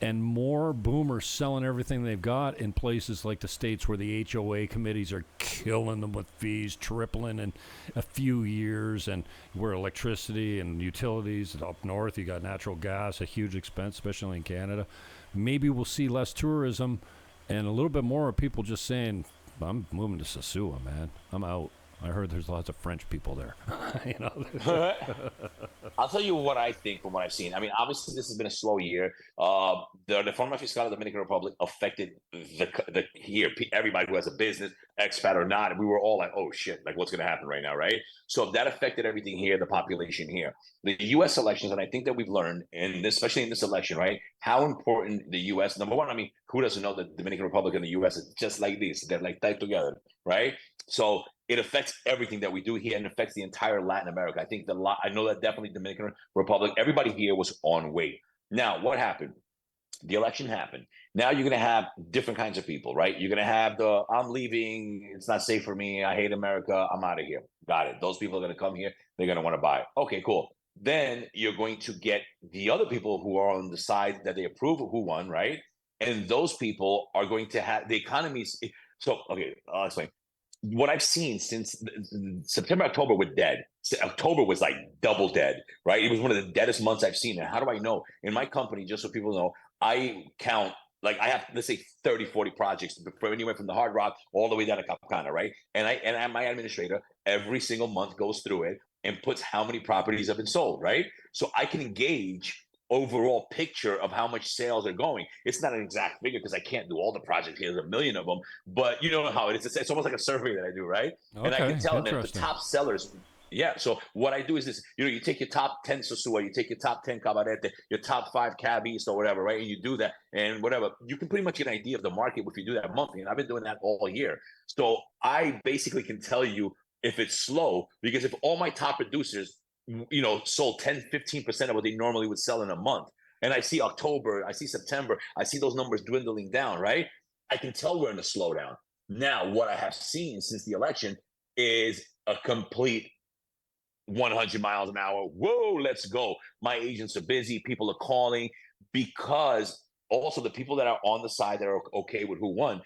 and more boomers selling everything they've got in places like the States where the HOA committees are killing them with fees, tripling in a few years, and where electricity and utilities up north, you got natural gas, a huge expense, especially in Canada. Maybe we'll see less tourism and a little bit more of people just saying, I'm moving to Sosua, man. I'm out. I heard there's lots of French people there. I'll tell you what I think from what I've seen. I mean, obviously, this has been a slow year. The Reforma Fiscal of the Dominican Republic affected everybody who has a business, expat or not. And we were all like, oh, shit, like what's going to happen right now, right? So that affected everything here, the population here. The U.S. elections, and I think that we've learned, especially in this election, right, how important the U.S., number one, I mean, who doesn't know that the Dominican Republic and the U.S. is just like this? They're like tied together, right? So it affects everything that we do here and affects the entire Latin America. I know that definitely Dominican Republic, everybody here was on wait. Now, what happened? The election happened. Now you're going to have different kinds of people, right? You're going to have I'm leaving. It's not safe for me. I hate America. I'm out of here. Got it. Those people are going to come here. They're going to want to buy. Okay, cool. Then you're going to get the other people who are on the side that they approve of who won, right? And those people are going to have the economies. So, okay, I'll explain. What I've seen since September, October were dead. October was like double dead, right? It was one of the deadest months I've seen. And how do I know? In my company, just so people know, I count, like I have, let's say 30, 40 projects for anywhere from the Hard Rock all the way down to Capcana, right? And my administrator every single month goes through it and puts how many properties have been sold, right? So I can engage overall picture of how much sales are going. It's not an exact figure because I can't do all the projects here. There's a million of them, but you know how it is. It's almost like a survey that I do, right? Okay, and I can tell them the top sellers. Yeah. So what I do is this, you take your top 10 Sosua, you take your top 10 Cabarete, your top 5 Cabis or whatever, right? And you do that and whatever, you can pretty much get an idea of the market if you do that monthly. And I've been doing that all year. So I basically can tell you if it's slow, because if all my top producers sold 10, 15% of what they normally would sell in a month. And I see October, I see September, I see those numbers dwindling down, right? I can tell we're in a slowdown. Now, what I have seen since the election is a complete 100 miles an hour. Whoa, let's go. My agents are busy. People are calling because also the people that are on the side that are okay with who won,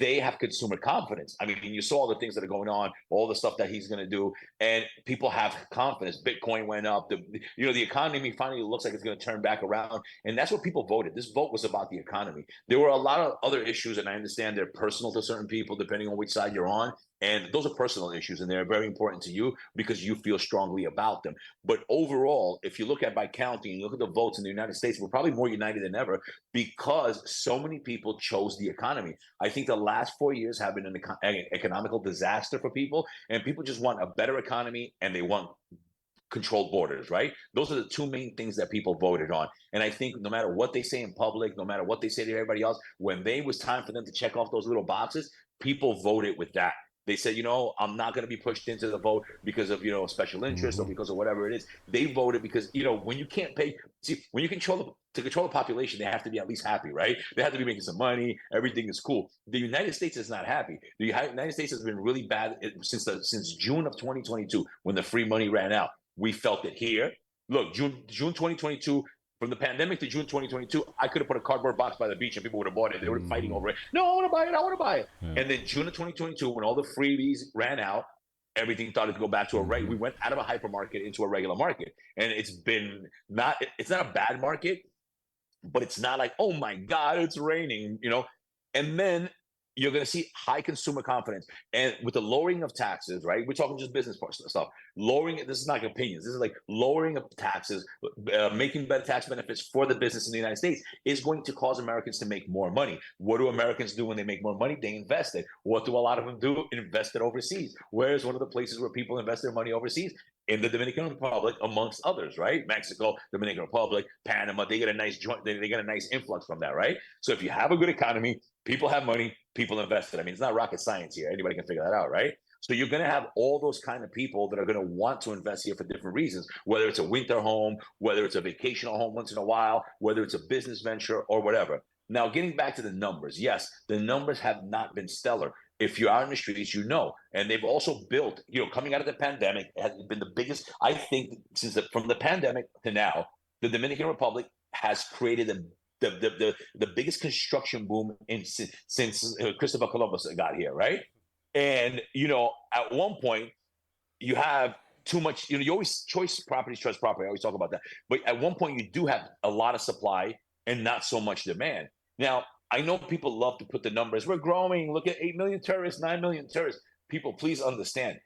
they have consumer confidence. I mean, you saw all the things that are going on, all the stuff that he's going to do, and people have confidence. Bitcoin went up. The economy finally looks like it's going to turn back around, and that's what people voted. This vote was about the economy. There were a lot of other issues, and I understand they're personal to certain people, depending on which side you're on. And those are personal issues, and they're very important to you because you feel strongly about them. But overall, if you look at by counting, you look at the votes in the United States, we're probably more united than ever because so many people chose the economy. I think the last 4 years have been an economical disaster for people, and people just want a better economy and they want controlled borders, right? Those are the two main things that people voted on. And I think no matter what they say in public, no matter what they say to everybody else, when they was time for them to check off those little boxes, people voted with that. They said, I'm not going to be pushed into the vote because of, special interest or because of whatever it is. They voted because, when you can't pay, when you control the population, they have to be at least happy, right? They have to be making some money. Everything is cool. The United States is not happy. The United States has been really bad since June of 2022 when the free money ran out. We felt it here. Look, June 2022, from the pandemic to June 2022, I could have put a cardboard box by the beach and people would have bought it. They were fighting over it. No, I want to buy it. I want to buy it. Yeah. And then June of 2022, when all the freebies ran out, everything started to go back to we went out of a hypermarket into a regular market. And it's not a bad market, but it's not like, oh my God, it's raining, And then you're going to see high consumer confidence. And with the lowering of taxes, right? We're talking just business stuff. Lowering, this is not opinions. This is like lowering of taxes, making better tax benefits for the business in the United States is going to cause Americans to make more money. What do Americans do when they make more money? They invest it. What do a lot of them do? Invest it overseas. Where is one of the places where people invest their money overseas? In the Dominican Republic, amongst others, right? Mexico, Dominican Republic, Panama, they get a nice joint, they get a nice influx from that, right? So if you have a good economy, people have money, people invest it. I mean, it's not rocket science here. Anybody can figure that out, right? So you're going to have all those kind of people that are going to want to invest here for different reasons, whether it's a winter home, whether it's a vacational home once in a while, whether it's a business venture or whatever. Now, getting back to the numbers, yes, the numbers have not been stellar. If you are in the streets, you know, and they've also built, coming out of the pandemic, it has been the biggest, I think, from the pandemic to now, the Dominican Republic has created the biggest construction boom since Christopher Columbus got here, right? And, at one point, you have too much, you always choice properties, trust property. I always talk about that. But at one point, you do have a lot of supply and not so much demand. Now, I know people love to put the numbers. We're growing. Look at 8 million tourists, 9 million tourists. People, please understand.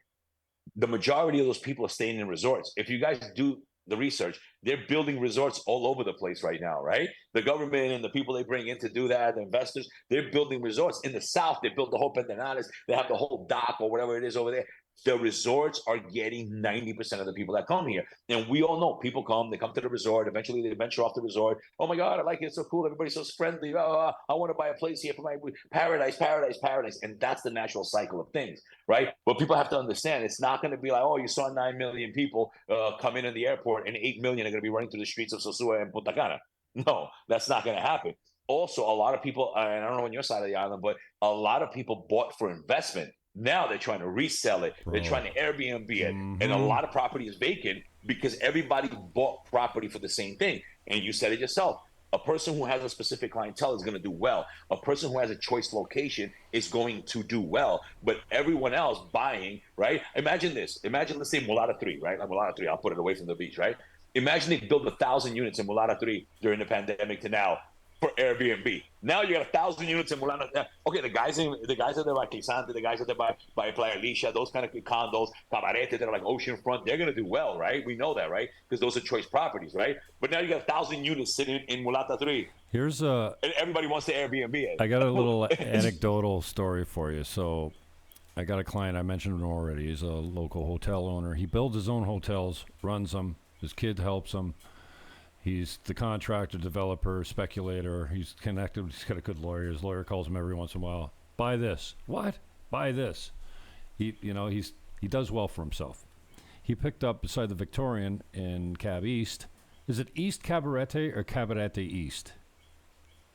The majority of those people are staying in resorts. If you guys do the research, they're building resorts all over the place right now, right? The government and the people they bring in to do that, the investors, they're building resorts. In the South, they built the whole Pedernales. They have the whole dock or whatever it is over there. The resorts are getting 90% of the people that come here. And we all know people come, they come to the resort. Eventually, they venture off the resort. Oh, my God, I like it. It's so cool. Everybody's so friendly. I want to buy a place here for my paradise. And that's the natural cycle of things, right? But people have to understand it's not going to be like, oh, you saw 9 million people come in the airport and 8 million are going to be running through the streets of Sosua and Punta Cana. No, that's not going to happen. Also, a lot of people, and I don't know on your side of the island, but a lot of people bought for investment. Now they're trying to resell it. They're trying to Airbnb it. Mm-hmm. And a lot of property is vacant because everybody bought property for the same thing. And you said it yourself. A person who has a specific clientele is going to do well. A person who has a choice location is going to do well. But everyone else buying, right? Imagine this. Imagine, let's say Mulata 3, right? Like Mulata 3, I'll put it away from the beach, right? Imagine they built 1,000 units in Mulata 3 during the pandemic to now for Airbnb. Now you got 1,000 units in Mulata. Okay, the guys are there by Quesante, the guys are there by Playa Alicia, those kind of condos, Cabarete, that are like oceanfront. They're going to do well, right? We know that, right? Because those are choice properties, right? But now you got 1,000 units sitting in Mulata 3. And everybody wants to Airbnb it. I got a little anecdotal story for you. So I got a client, I mentioned him already. He's a local hotel owner. He builds his own hotels, runs them. His kid helps him. He's the contractor, developer, speculator. He's connected. He's got a good lawyer. His lawyer calls him every once in a while. Buy this. What? Buy this. He does well for himself. He picked up beside the Victorian in Cab East. Is it East Cabarete or Cabarete East?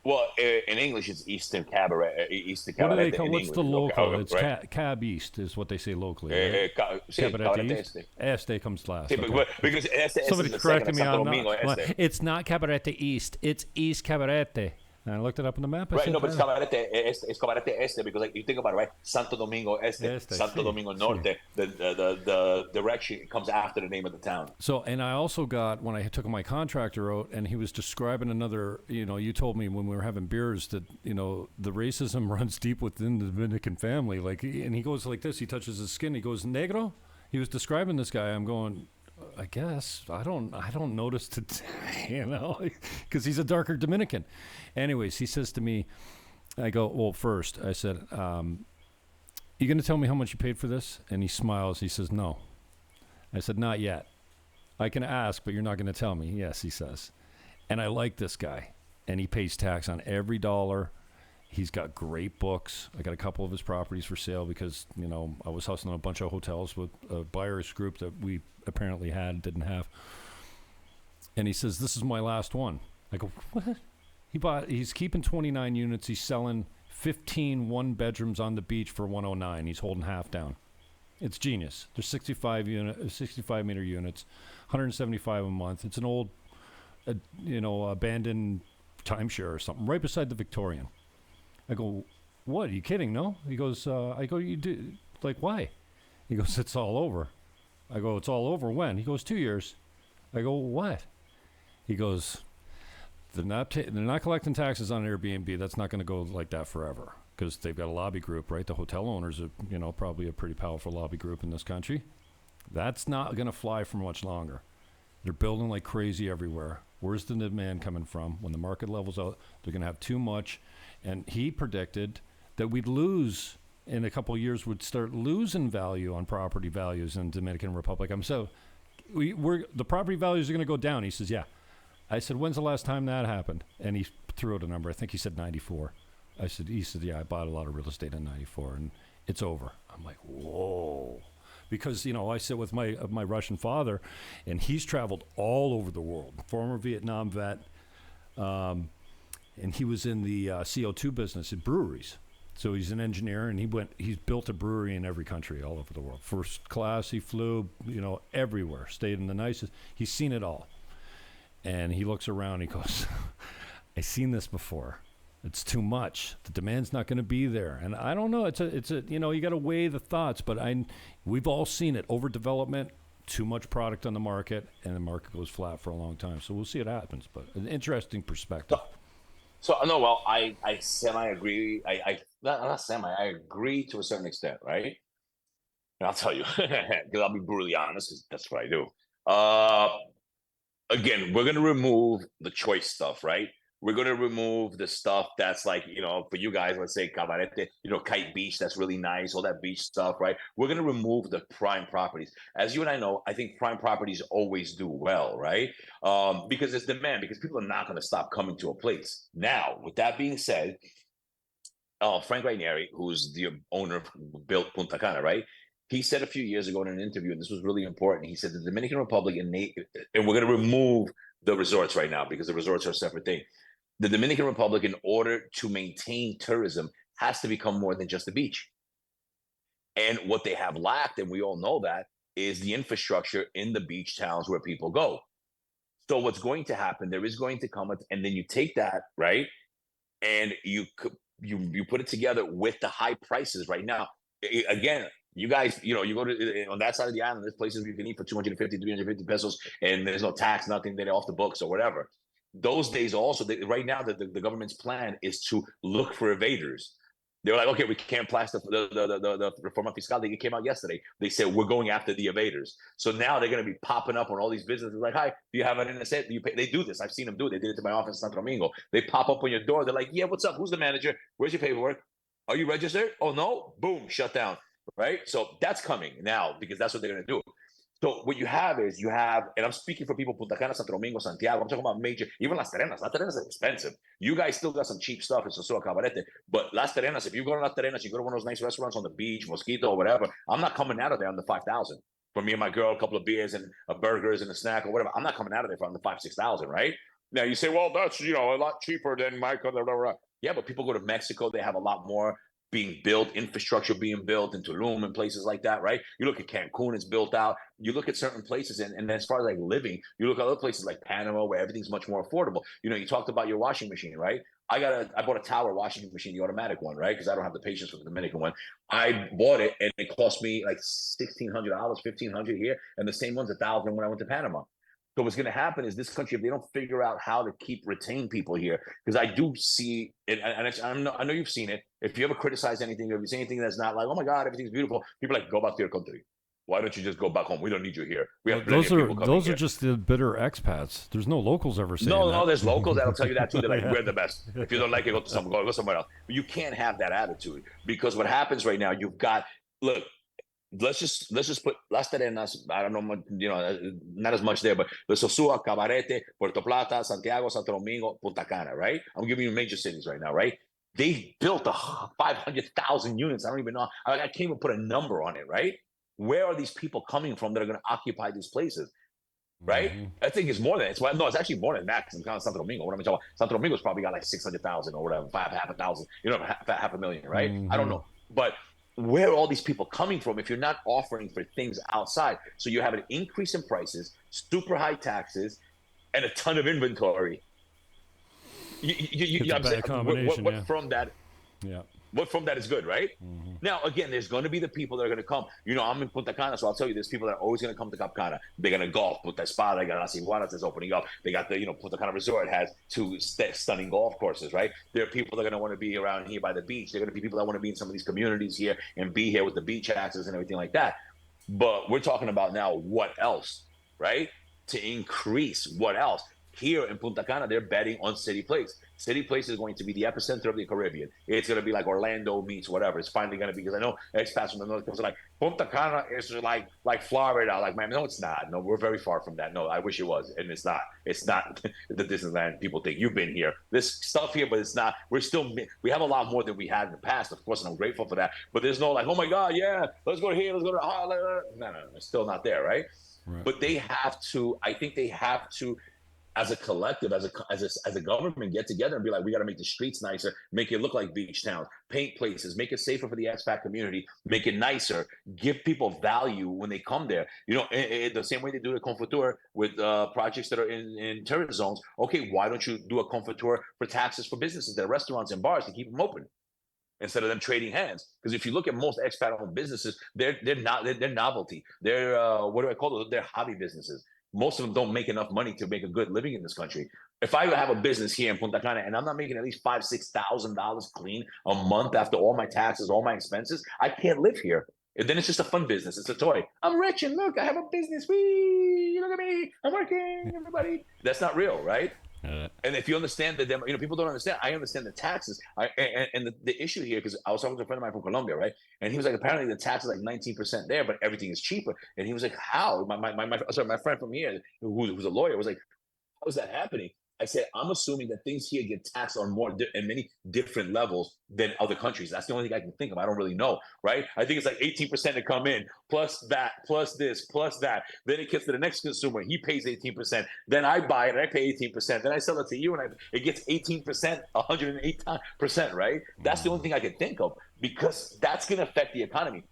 Well, in English, it's Eastern Cabaret. Eastern Cabaret. What do they call? What's the local? Okay, it's right? Cab East is what they say locally. Right? Cabaret East. Este comes last. Sí, okay. Because Somebody corrected me on that. It's not Cabarete East. It's East Cabarete. And I looked it up on the map. Right, no, but it's Cabarete Este because, like, you think about it, right? Santo Domingo Este, Santo Domingo Norte. The direction comes after the name of the town. So, and I also got, when I took my contractor out, and he was describing another, you told me when we were having beers that, the racism runs deep within the Dominican family. Like, and he goes like this, he touches his skin, he goes, negro? He was describing this guy. I'm going, I guess I don't notice because he's a darker Dominican. Anyways, he says to me, I go, well, first I said, you going to tell me how much you paid for this? And he smiles. He says, no. I said, not yet. I can ask, but you're not going to tell me. Yes, he says. And I like this guy, and he pays tax on every dollar. He's got great books. I got a couple of his properties for sale because, I was hustling a bunch of hotels with a buyer's group that we apparently didn't have. And he says, this is my last one. I go, what? He's keeping 29 units. He's selling 15 one-bedrooms on the beach for 109. He's holding half down. It's genius. There's 65-meter units, 175 a month. It's an old, abandoned timeshare or something right beside the Victorian. I go, what? Are you kidding? No? He goes, I go, you do, like, why? He goes, it's all over. I go, it's all over when? He goes, 2 years. I go, what? He goes, they're not collecting taxes on Airbnb. That's not going to go like that forever. because they've got a lobby group, right? The hotel owners are, probably a pretty powerful lobby group in this country. That's not going to fly for much longer. They're building like crazy everywhere. Where's the demand coming from? When the market levels out, they're going to have too much. And he predicted that we'd lose in a couple of years, would start losing value on property values in Dominican Republic. The property values are going to go down. He says, yeah. I said, when's the last time that happened? And he threw out a number. I think he said 94. He said, yeah, I bought a lot of real estate in 94 and it's over. I'm like, whoa. Because, I sit with my Russian father and he's traveled all over the world, former Vietnam vet. And he was in the CO2 business at breweries. So he's an engineer and he's built a brewery in every country all over the world. First class, he flew, everywhere, stayed in the nicest. He's seen it all. And he looks around, he goes, I've seen this before. It's too much. The demand's not going to be there. And I don't know. It's a you got to weigh the thoughts, but we've all seen it. Overdevelopment, too much product on the market, and the market goes flat for a long time. So we'll see what happens, but an interesting perspective. I semi-agree. I agree to a certain extent, right? And I'll tell you, because I'll be brutally honest, because that's what I do. Again, we're going to remove the choice stuff, right? We're going to remove the stuff that's like, for you guys, let's say Cabarete, Kite Beach, that's really nice, all that beach stuff, right? We're going to remove the prime properties. As you and I know, I think prime properties always do well, right? Because it's demand, because people are not going to stop coming to a place. Now, with that being said, Frank Rainieri, who's the owner who built Punta Cana, right? He said a few years ago in an interview, and this was really important, he said the Dominican Republic, and we're going to remove the resorts right now because the resorts are a separate thing. The Dominican Republic, in order to maintain tourism, has to become more than just a beach. And what they have lacked, and we all know that, is the infrastructure in the beach towns where people go. So what's going to happen, there is going to come, and then you take that, right, and you put it together with the high prices right now. Again, you guys, you go to on that side of the island, there's places where you can eat for 250, 350 pesos, and there's no tax, nothing, they're off the books or whatever. Those days also, right now, the government's plan is to look for evaders. They were like, okay, we can't pass the Reforma Fiscal. It came out yesterday. They said, we're going after the evaders. So now they're going to be popping up on all these businesses like, hi, do you have an NSA? Do you pay? They do this. I've seen them do it. They did it to my office in Santo Domingo. They pop up on your door. They're like, yeah, what's up? Who's the manager? Where's your paperwork? Are you registered? Oh, no? Boom, shut down. Right? So that's coming now because that's what they're going to do. So what you have is and I'm speaking for people, Punta Cana, Santo Domingo, Santiago, I'm talking about major, even Las Terrenas. Las Terrenas is expensive. You guys still got some cheap stuff in Sosúa, Cabarete, but Las Terrenas, if you go to Las Terrenas, you go to one of those nice restaurants on the beach, Mosquito or whatever, I'm not coming out of there on the 5,000. For me and my girl, a couple of beers and a burgers and a snack or whatever, I'm not coming out of there for under 5,000-6,000, right? Now you say, well, that's, a lot cheaper than my, yeah, but people go to Mexico, they have a lot more being built, infrastructure being built in Tulum and places like that, right? You look at Cancun, it's built out. You look at certain places, and as far as like living, you look at other places like Panama where everything's much more affordable. You talked about your washing machine, right? I bought a Tower washing machine, the automatic one, right? Because I don't have the patience for the Dominican one. I bought it, and it cost me like $1,600, $1,500 here, and the same one's $1,000 when I went to Panama. So what's going to happen is this country, if they don't figure out how to retain people here, because I do see it, and I know you've seen it. If you ever criticize anything, if you say anything that's not like, oh my God, everything's beautiful, people are like, go back to your country. Why don't you just go back home? We don't need you here. We have those are just the bitter expats. There's no locals ever saying that. No, there's locals that'll tell you that too. They're like, we're the best. If you don't like it, go somewhere else. But you can't have that attitude because what happens right now, you've got let's just put Las Terrenas. I don't know, not as much there, but the Sosúa, Cabarete, Puerto Plata, Santiago, Santo Domingo, Punta Cana, right? I'm giving you major cities right now, right? They built 500,000 units. I don't even know. I can't even put a number on it, right? Where are these people coming from that are going to occupy these places, right? Mm-hmm. I think it's more than it's actually more than that because I'm Santo Domingo. What am I talking about? Santo Domingo's probably got like 600,000 or whatever, half a thousand, half a million, right? Mm-hmm. I don't know, but where are all these people coming from if you're not offering for things outside? So you have an increase in prices, super high taxes, and a ton of inventory. It's a bad combination. What from that? Yeah. What from that is good, right? Mm-hmm. Now, again, there's going to be the people that are going to come. You know, I'm in Punta Cana, so I'll tell you, there's people that are always going to come to Cap Cana. They're going to golf. Punta Espada, they got Las Iguanas that's opening up. They got the, Punta Cana Resort has 2 stunning golf courses, right? There are people that are going to want to be around here by the beach. There are going to be people that want to be in some of these communities here and be here with the beach access and everything like that. But we're talking about now what else, right? To increase what else? Here in Punta Cana, they're betting on City Place. City Place is going to be the epicenter of the Caribbean. It's going to be like Orlando meets whatever. It's finally going to be, because I know expats from the North Coast are like, Punta Cana is like Florida. Like, man, no, it's not. No, we're very far from that. No, I wish it was. And it's not. It's not the Disneyland people think. You've been here. There's stuff here, but it's not. We have a lot more than we had in the past, of course, and I'm grateful for that. But there's no like, oh my God, yeah, let's go here, let's go to, no, it's still not there, right? But they have to, I think they have to, as a collective, as a government, get together and be like, we got to make the streets nicer, make it look like beach towns, paint places, make it safer for the expat community, make it nicer, give people value when they come there. The same way they do the Confiture with projects that are in tourist zones. Okay, why don't you do a Confiture for taxes for businesses, that are restaurants and bars, to keep them open, instead of them trading hands? Because if you look at most expat-owned businesses, they're novelty. They're what do I call those? They're hobby businesses. Most of them don't make enough money to make a good living in this country. If I have a business here in Punta Cana and I'm not making at least $5,000-$6,000 clean a month after all my taxes, all my expenses, I can't live here. And then it's just a fun business. It's a toy. I'm rich and look, I have a business. Whee! Look at me. I'm working, everybody. That's not real, right? And if you understand that, people don't understand. I understand the taxes. And the issue here, because I was talking to a friend of mine from Colombia, right? And he was like, apparently the tax is like 19% there, but everything is cheaper. And he was like, how? My friend from here, who's a lawyer, was like, how is that happening? I said, I'm assuming that things here get taxed on in many different levels than other countries. That's the only thing I can think of. I don't really know, right? I think it's like 18% to come in, plus that, plus this, plus that. Then it gets to the next consumer. He pays 18%. Then I buy it and I pay 18%. Then I sell it to you and it gets 18%, 108%, right? That's the only thing I can think of, because that's going to affect the economy.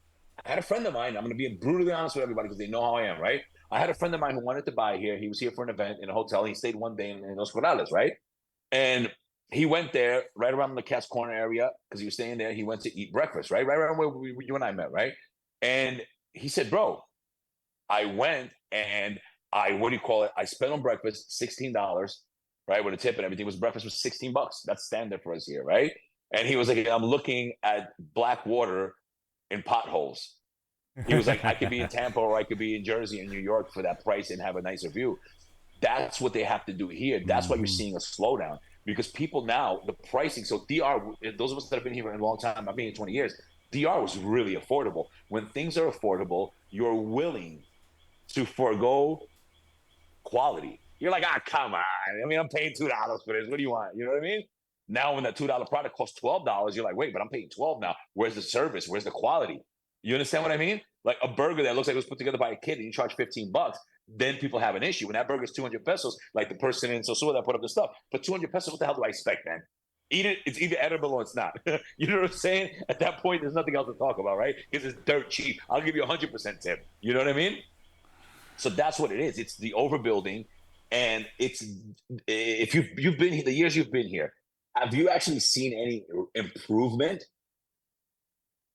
I had a friend of mine, I'm going to be brutally honest with everybody because they know how I am, right? I had a friend of mine who wanted to buy here. He was here for an event in a hotel. He stayed one day in Los Corrales, right? And he went there right around the Cat's Corner area because he was staying there. He went to eat breakfast, right? Right around where you and I met, right? And he said, bro, I went and I spent on breakfast $16, right? With a tip and everything. Breakfast was $16. That's standard for us here, right? And he was like, I'm looking at black water in potholes. He was like, I could be in Tampa or I could be in Jersey and New York for that price and have a nicer view. That's what they have to do here. That's why you're seeing a slowdown, because people now, the pricing. So DR, those of us that have been here for a long time, I've been here 20 years, DR was really affordable. When things are affordable, you're willing to forego quality. You're like, come on. I mean, I'm paying $2 for this. What do you want? You know what I mean? Now, when that $2 product costs $12, you're like, wait, but I'm paying $12 now. Where's the service? Where's the quality? You understand what I mean? Like a burger that looks like it was put together by a kid and you charge $15, then people have an issue. When that burger is 200 pesos, like the person in Sosua that put up the stuff, but 200 pesos, what the hell do I expect, man? Eat it, it's either edible or it's not. You know what I'm saying? At that point, there's nothing else to talk about, right? Because it's dirt cheap. I'll give you 100% tip. You know what I mean? So that's what it is. It's the overbuilding. And if you've been here, the years you've been here, have you actually seen any improvement?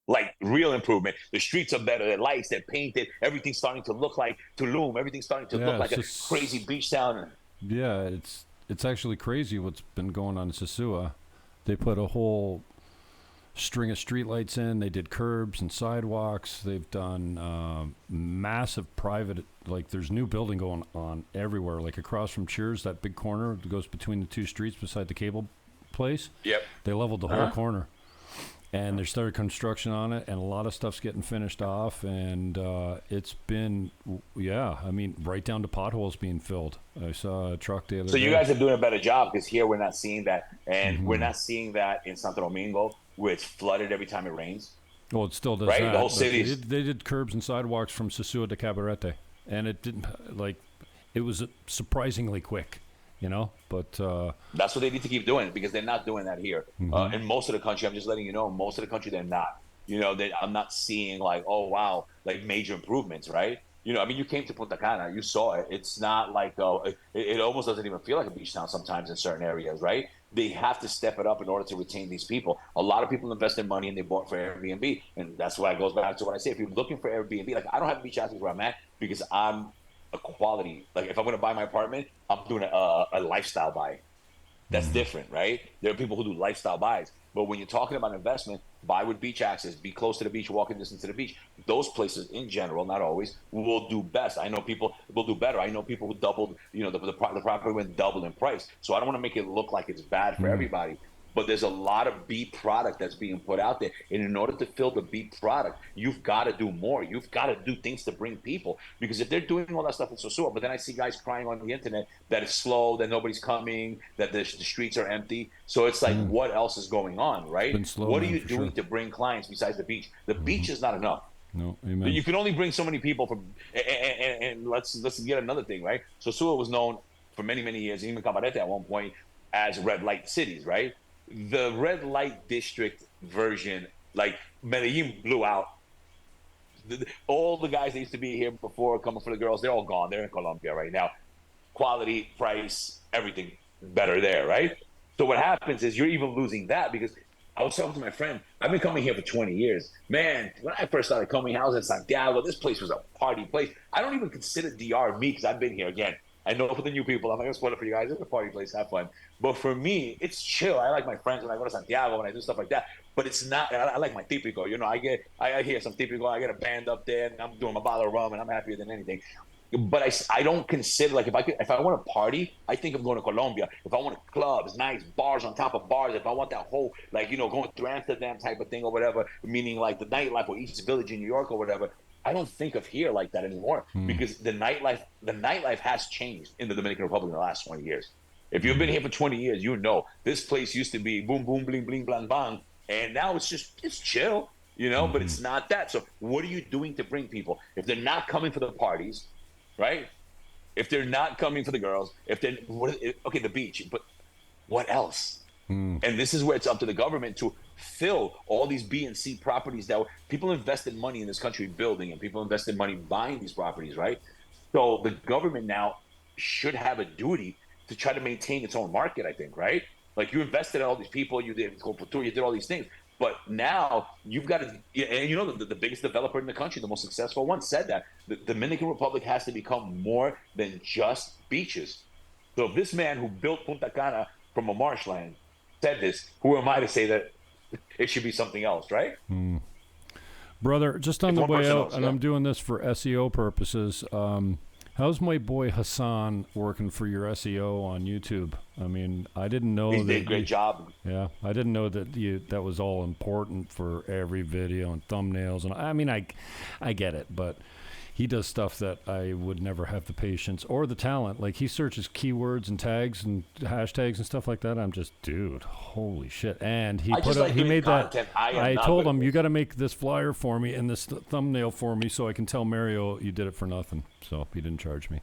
Like real improvement. The streets are better. The lights, they're painted. Everything's starting to look like Tulum. Everything's starting to look like a crazy beach town. Yeah, it's actually crazy what's been going on in Sosua. They put a whole string of streetlights in. They did curbs and sidewalks. They've done massive private, like there's new building going on everywhere. Like across from Cheers, that big corner that goes between the two streets beside the cable place. Yep. They leveled the whole corner. And they started construction on it, and a lot of stuff's getting finished off, and it's been, I mean, right down to potholes being filled. I saw a truck the other day. So you guys are doing a better job, because here we're not seeing that, and we're not seeing that in Santo Domingo, where it's flooded every time it rains. Well, it still does right? that. The whole city. They did curbs and sidewalks from Sosua to Cabarete, and it didn't, it was surprisingly quick. But that's what they need to keep doing, because they're not doing that here. In most of the country, I'm just letting you know, most of the country, they're not. I'm not seeing like, oh, wow, like major improvements, right? I mean, you came to Punta Cana, you saw it. It's not like, it almost doesn't even feel like a beach town sometimes in certain areas, right? they have to step it up in order to retain these people. A lot of people invest their money and they bought for Airbnb. And that's why it goes back to what I say. If you're looking for Airbnb, like I don't have beach access where I'm at because I'm a quality. Like if I'm going to buy my apartment, I'm doing a lifestyle buy. That's different, right? There are people who do lifestyle buys. But when you're talking about investment, buy with beach access, be close to the beach, walking distance to the beach. Those places in general, not always, will do best. I know people will do better. I know people who doubled, the property went double in price. So I don't want to make it look like it's bad for everybody. But there's a lot of B product that's being put out there. And in order to fill the B product, you've got to do more. You've got to do things to bring people. Because if they're doing all that stuff in Sosua, but then I see guys crying on the internet that it's slow, that nobody's coming, that the streets are empty. So it's like, what else is going on, right? Been slow, what are man, you for doing sure. to bring clients besides the beach? The beach is not enough. No, amen. You can only bring so many people from, and let's get another thing, right? Sosua was known for many, many years, even Cabarete at one point, as red light cities, right? The red light district version, like Medellin blew out. All the guys that used to be here before coming for the girls, they're all gone. They're in Colombia right now. Quality, price, everything better there, right? So what happens is you're even losing that because I was talking to my friend. I've been coming here for 20 years. Man, when I first started coming, I was in Santiago. This place was a party place. I don't even consider DR me because I've been here again. I know for the new people, I'm not going to spoil it for you guys. It's a party place, have fun. But for me, it's chill. I like my friends when I go to Santiago, when I do stuff like that. But it's not, I like my típico. I hear some típico. I get a band up there, and I'm doing my bottle of rum, and I'm happier than anything. But I don't consider, like, if I want to party, I think of going to Colombia. If I want clubs, nice bars on top of bars, if I want that whole, like, going through Amsterdam type of thing or whatever, meaning like the nightlife or East Village in New York or whatever, I don't think of here like that anymore because the nightlife has changed in the Dominican Republic in the last 20 years. If you've been here for 20 years, this place used to be boom, boom, bling, bling, blang, bang. And now it's chill, but it's not that. So what are you doing to bring people? If they're not coming for the parties, right? If they're not coming for the girls, the beach, but what else? And this is where it's up to the government to fill all these B and C properties that people invested money in this country building and people invested money buying these properties, right? So the government now should have a duty to try to maintain its own market, I think, right? Like you invested in all these people, you did all these things. But now you've got to, and the biggest developer in the country, the most successful one, said that the Dominican Republic has to become more than just beaches. So if this man who built Punta Cana from a marshland said this, who am I to say that it should be something else, right? Brother, just on the way out, and yeah. I'm doing this for SEO purposes, how's my boy Hassan working for your SEO on YouTube? I mean, I didn't know He did a great job. Yeah, I didn't know that that was all important for every video and thumbnails. And I mean, I get it, but he does stuff that I would never have the patience or the talent. Like he searches keywords and tags and hashtags and stuff like that. I'm just, dude, holy shit. And he made content. I told him, you got to make this flyer for me and this thumbnail for me so I can tell Mario you did it for nothing. So he didn't charge me.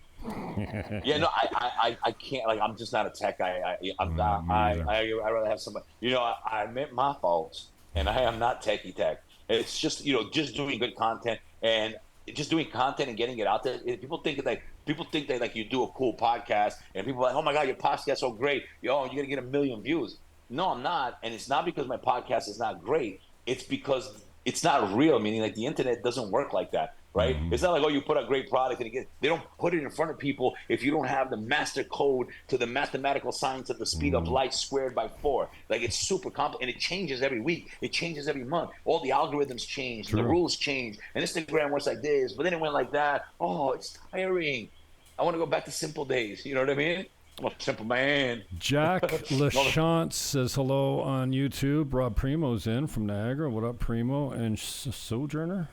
Yeah, no, I can't. Like, I'm just not a tech guy. I'm not. I rather have somebody. I admit my faults, and I am not techie tech. It's just just doing good content and just doing content and getting it out there. People think that like you do a cool podcast, and people are like, oh my god, your podcast's so great. You're gonna get 1 million views. No, I'm not, and it's not because my podcast is not great. It's because it's not real. Meaning, like the internet doesn't work like that. Right? It's not like, oh, you put a great product and they don't put it in front of people if you don't have the master code to the mathematical science of the speed of light squared by 4. Like it's super complicated and it changes every week. It changes every month. All the algorithms change, the rules change, and Instagram works like this, but then it went like that. Oh, it's tiring. I want to go back to simple days. You know what I mean? I'm a simple man. Jack LaChance says hello on YouTube. Rob Primo's in from Niagara. What up, Primo? And Sojourner?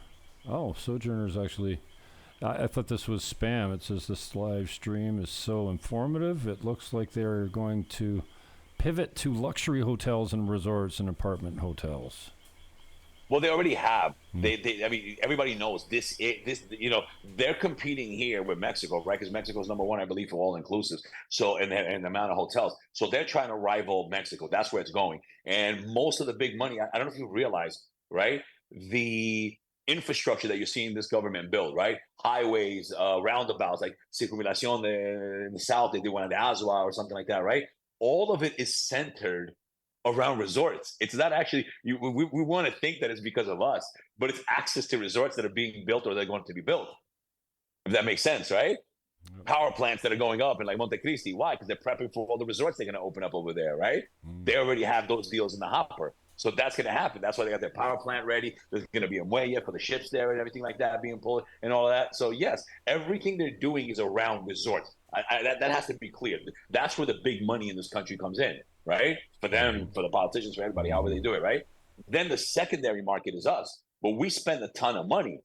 Oh, Sojourner's actually... I thought this was spam. It says this live stream is so informative. It looks like they're going to pivot to luxury hotels and resorts and apartment hotels. Well, they already have. I mean, everybody knows this. They're competing here with Mexico, right? Because Mexico's number one, I believe, for all inclusives. So, and the amount of hotels. So they're trying to rival Mexico. That's where it's going. And most of the big money, I don't know if you realize, right? The infrastructure that you're seeing this government build, right? Highways, roundabouts, like Circunvalación in the south, they do one at the Azua or something like that, right? all of it is centered around resorts. It's not actually, we want to think that it's because of us, but it's access to resorts that are being built or they're going to be built. If that makes sense, right? Power plants that are going up in like Monte Cristi. Why? Because they're prepping for all the resorts they're going to open up over there, right? They already have those deals in the hopper. So that's going to happen. That's why they got their power plant ready. There's going to be a muelle for the ships there and everything like that being pulled and all of that. So yes, everything they're doing is around resorts. That has to be clear. That's where the big money in this country comes in, right? For them, for the politicians, for everybody, however they do it, right? Then the secondary market is us. But we spend a ton of money.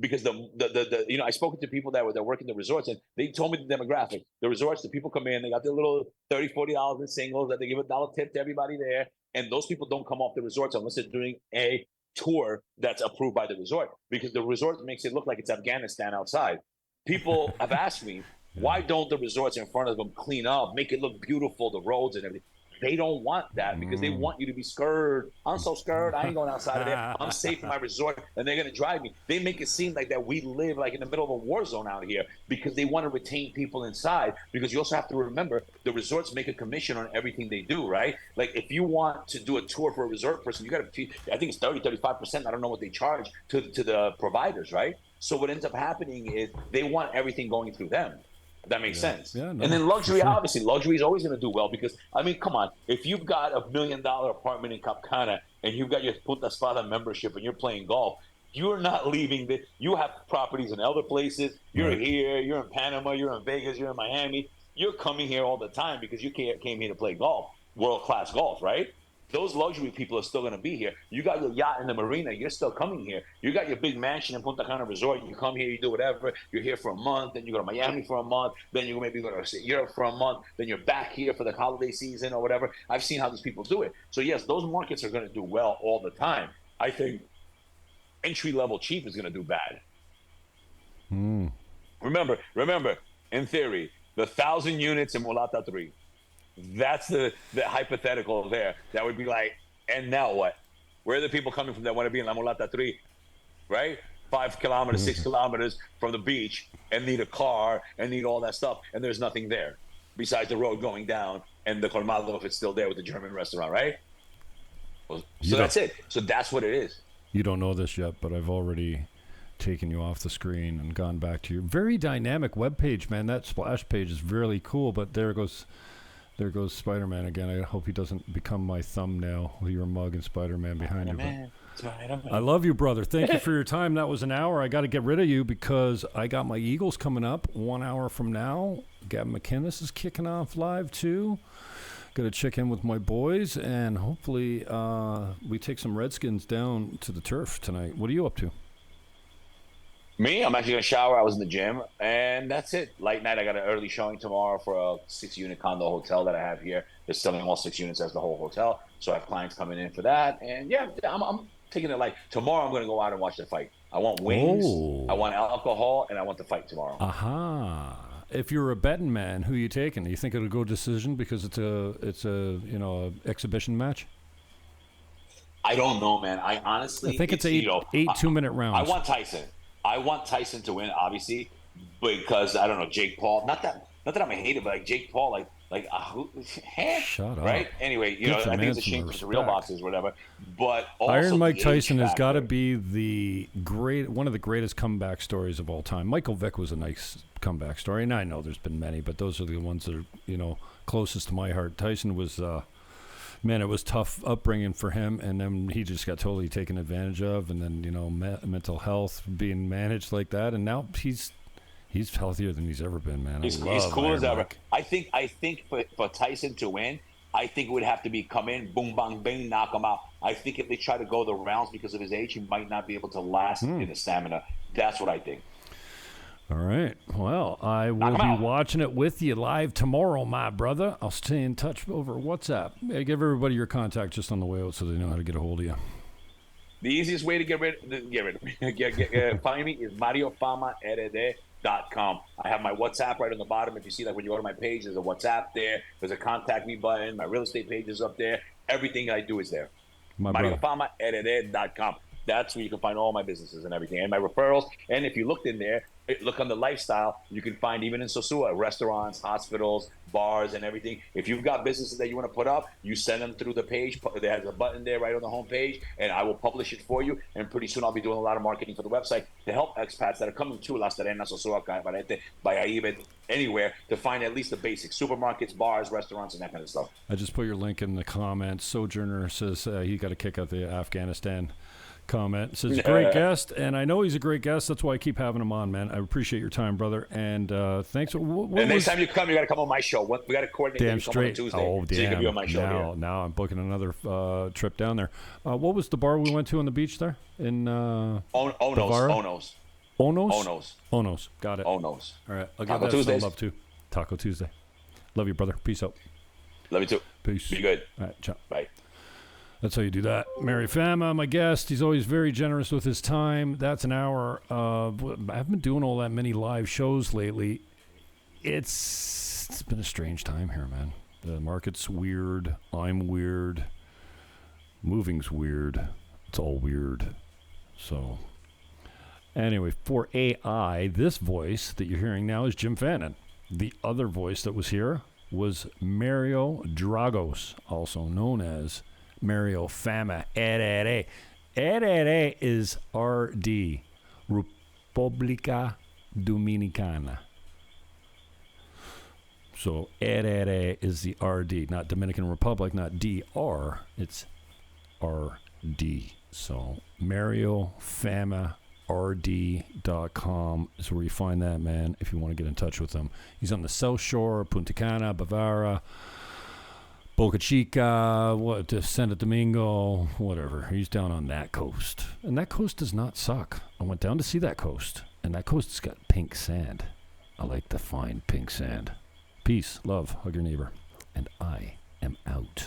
Because the I spoke to people that work in the resorts, and they told me the demographic. The resorts, the people come in, they got their little $30, $40 in singles that they give $1 tip to everybody there, and those people don't come off the resorts unless they're doing a tour that's approved by the resort, because the resort makes it look like it's Afghanistan outside. People have asked me, why don't the resorts in front of them clean up, make it look beautiful, the roads and everything? They don't want that because they want you to be scared. I'm so scared. I ain't going outside of there. I'm safe in my resort, and they're going to drive me. They make it seem like that we live like in the middle of a war zone out here because they want to retain people inside, because you also have to remember the resorts make a commission on everything they do, right? Like if you want to do a tour for a resort person, you got to, I think it's 35%. I don't know what they charge to the providers, right? So what ends up happening is they want everything going through them. That makes sense. Yeah, no, and then luxury, sure. obviously, luxury is always going to do well because, I mean, come on. If you've got $1 million apartment in Cap Cana and you've got your Punta Espada membership and you're playing golf, you're not leaving. You have properties in other places. You're here. You're in Panama. You're in Vegas. You're in Miami. You're coming here all the time because you came here to play golf, world-class golf, right? Those luxury people are still going to be here. You got your yacht in the marina. You're still coming here. You got your big mansion in Punta Cana Resort. You come here, you do whatever. You're here for a month. Then you go to Miami for a month. Then you maybe go to Europe for a month. Then you're back here for the holiday season or whatever. I've seen how these people do it. So, yes, those markets are going to do well all the time. I think entry-level cheap is going to do bad. Remember, in theory, the 1,000 units in Mulata 3. That's the hypothetical there. That would be like, and now what? Where are the people coming from that want to be in La Mulata 3, right? 5 kilometers, 6 kilometers from the beach and need a car and need all that stuff. And there's nothing there besides the road going down and the colmado if it's still there with the German restaurant, right? So that's it. So that's what it is. You don't know this yet, but I've already taken you off the screen and gone back to your very dynamic webpage, man. That splash page is really cool, but there goes Spider-Man again. I hope he doesn't become my thumbnail with your mug and Spider-Man behind you. I love you, brother. Thank you for your time. That was an hour. I got to get rid of you because I got my Eagles coming up 1 hour from now. Gavin McInnes is kicking off live too. Got to check in with my boys, and hopefully we take some Redskins down to the turf tonight. What are you up to? Me, I'm actually going to shower. I was in the gym, and that's it. Light night, I got an early showing tomorrow for a 6-unit condo hotel that I have here. They're selling all 6 units as the whole hotel, so I have clients coming in for that. And, yeah, I'm taking it light. Tomorrow I'm going to go out and watch the fight. I want wings, I want alcohol, and I want the fight tomorrow. Aha. If you're a betting man, who are you taking? Do you think it'll go decision because it's a exhibition match? I don't know, man. I honestly think it's eight 2-minute rounds. I want Tyson. I want Tyson to win, obviously, because I don't know, Jake Paul. Not that I'm a hater, but like Jake Paul, shut up. Right? Anyway, I think it's a shame for the real boxers, whatever. But also Iron Mike Tyson has got to be one of the greatest comeback stories of all time. Michael Vick was a nice comeback story, and I know there's been many, but those are the ones that are closest to my heart. Tyson was. Man, it was tough upbringing for him, and then he just got totally taken advantage of, and then mental health being managed like that, and now he's healthier than he's ever been, man. He's cool as ever. I think for Tyson to win, I think it would have to be come in, boom, bang, bang, knock him out. I think if they try to go the rounds because of his age, he might not be able to last in the stamina. That's what I think. All right. Well, I will be watching it with you live tomorrow, my brother. I'll stay in touch over WhatsApp. Hey, give everybody your contact just on the way out so they know how to get a hold of you. The easiest way to get rid of me, find me is MarioFamaRD.com. I have my WhatsApp right on the bottom. If you see, when you go to my page, there's a WhatsApp there. There's a contact me button. My real estate page is up there. Everything I do is there. MarioFamaRD.com. That's where you can find all my businesses and everything, and my referrals. And if you looked in there, look on the lifestyle, you can find even in Sosua, restaurants, hospitals, bars, and everything. If you've got businesses that you want to put up, you send them through the page. There's a button there right on the home page, and I will publish it for you. And pretty soon I'll be doing a lot of marketing for the website to help expats that are coming to Las Terrenas, Sosua, Cabarete, Bayaibe, anywhere, to find at least the basics: supermarkets, bars, restaurants, and that kind of stuff. I just put your link in the comments. Sojourner says he got a kick out the Afghanistan comment. Says great guest, and I know he's a great guest. That's why I keep having him on, man. I appreciate your time, brother, and thanks. And next time you come, you got to come on my show. We got to coordinate. Damn straight. On Tuesday, oh, damn. So you can be on my show. Now I'm booking another trip down there. What was the bar we went to on the beach there in Onos. Onos. Got it. Onos. All right, I'll give Taco that Tuesdays. some love too. Taco Tuesday. Love you, brother. Peace out. Love you too. Peace. Be good. All right, ciao. Bye. That's how you do that. Mario Fama, my guest. He's always very generous with his time. That's an hour. I haven't been doing all that many live shows lately. It's been a strange time here, man. The market's weird. I'm weird. Moving's weird. It's all weird. So, anyway, for AI, this voice that you're hearing now is Jim Fannon. The other voice that was here was Mario Dragos, also known as Mario Fama. RR is RD, República Dominicana. So RR is the RD, not Dominican Republic, not DR. It's RD. So Mario Fama RD.com is where you find that, man, if you want to get in touch with him. He's on the South Shore, Punta Cana, Bavara, Boca Chica, Santo Domingo, whatever. He's down on that coast. And that coast does not suck. I went down to see that coast, and that coast's got pink sand. I like the fine pink sand. Peace, love, hug your neighbor. And I am out.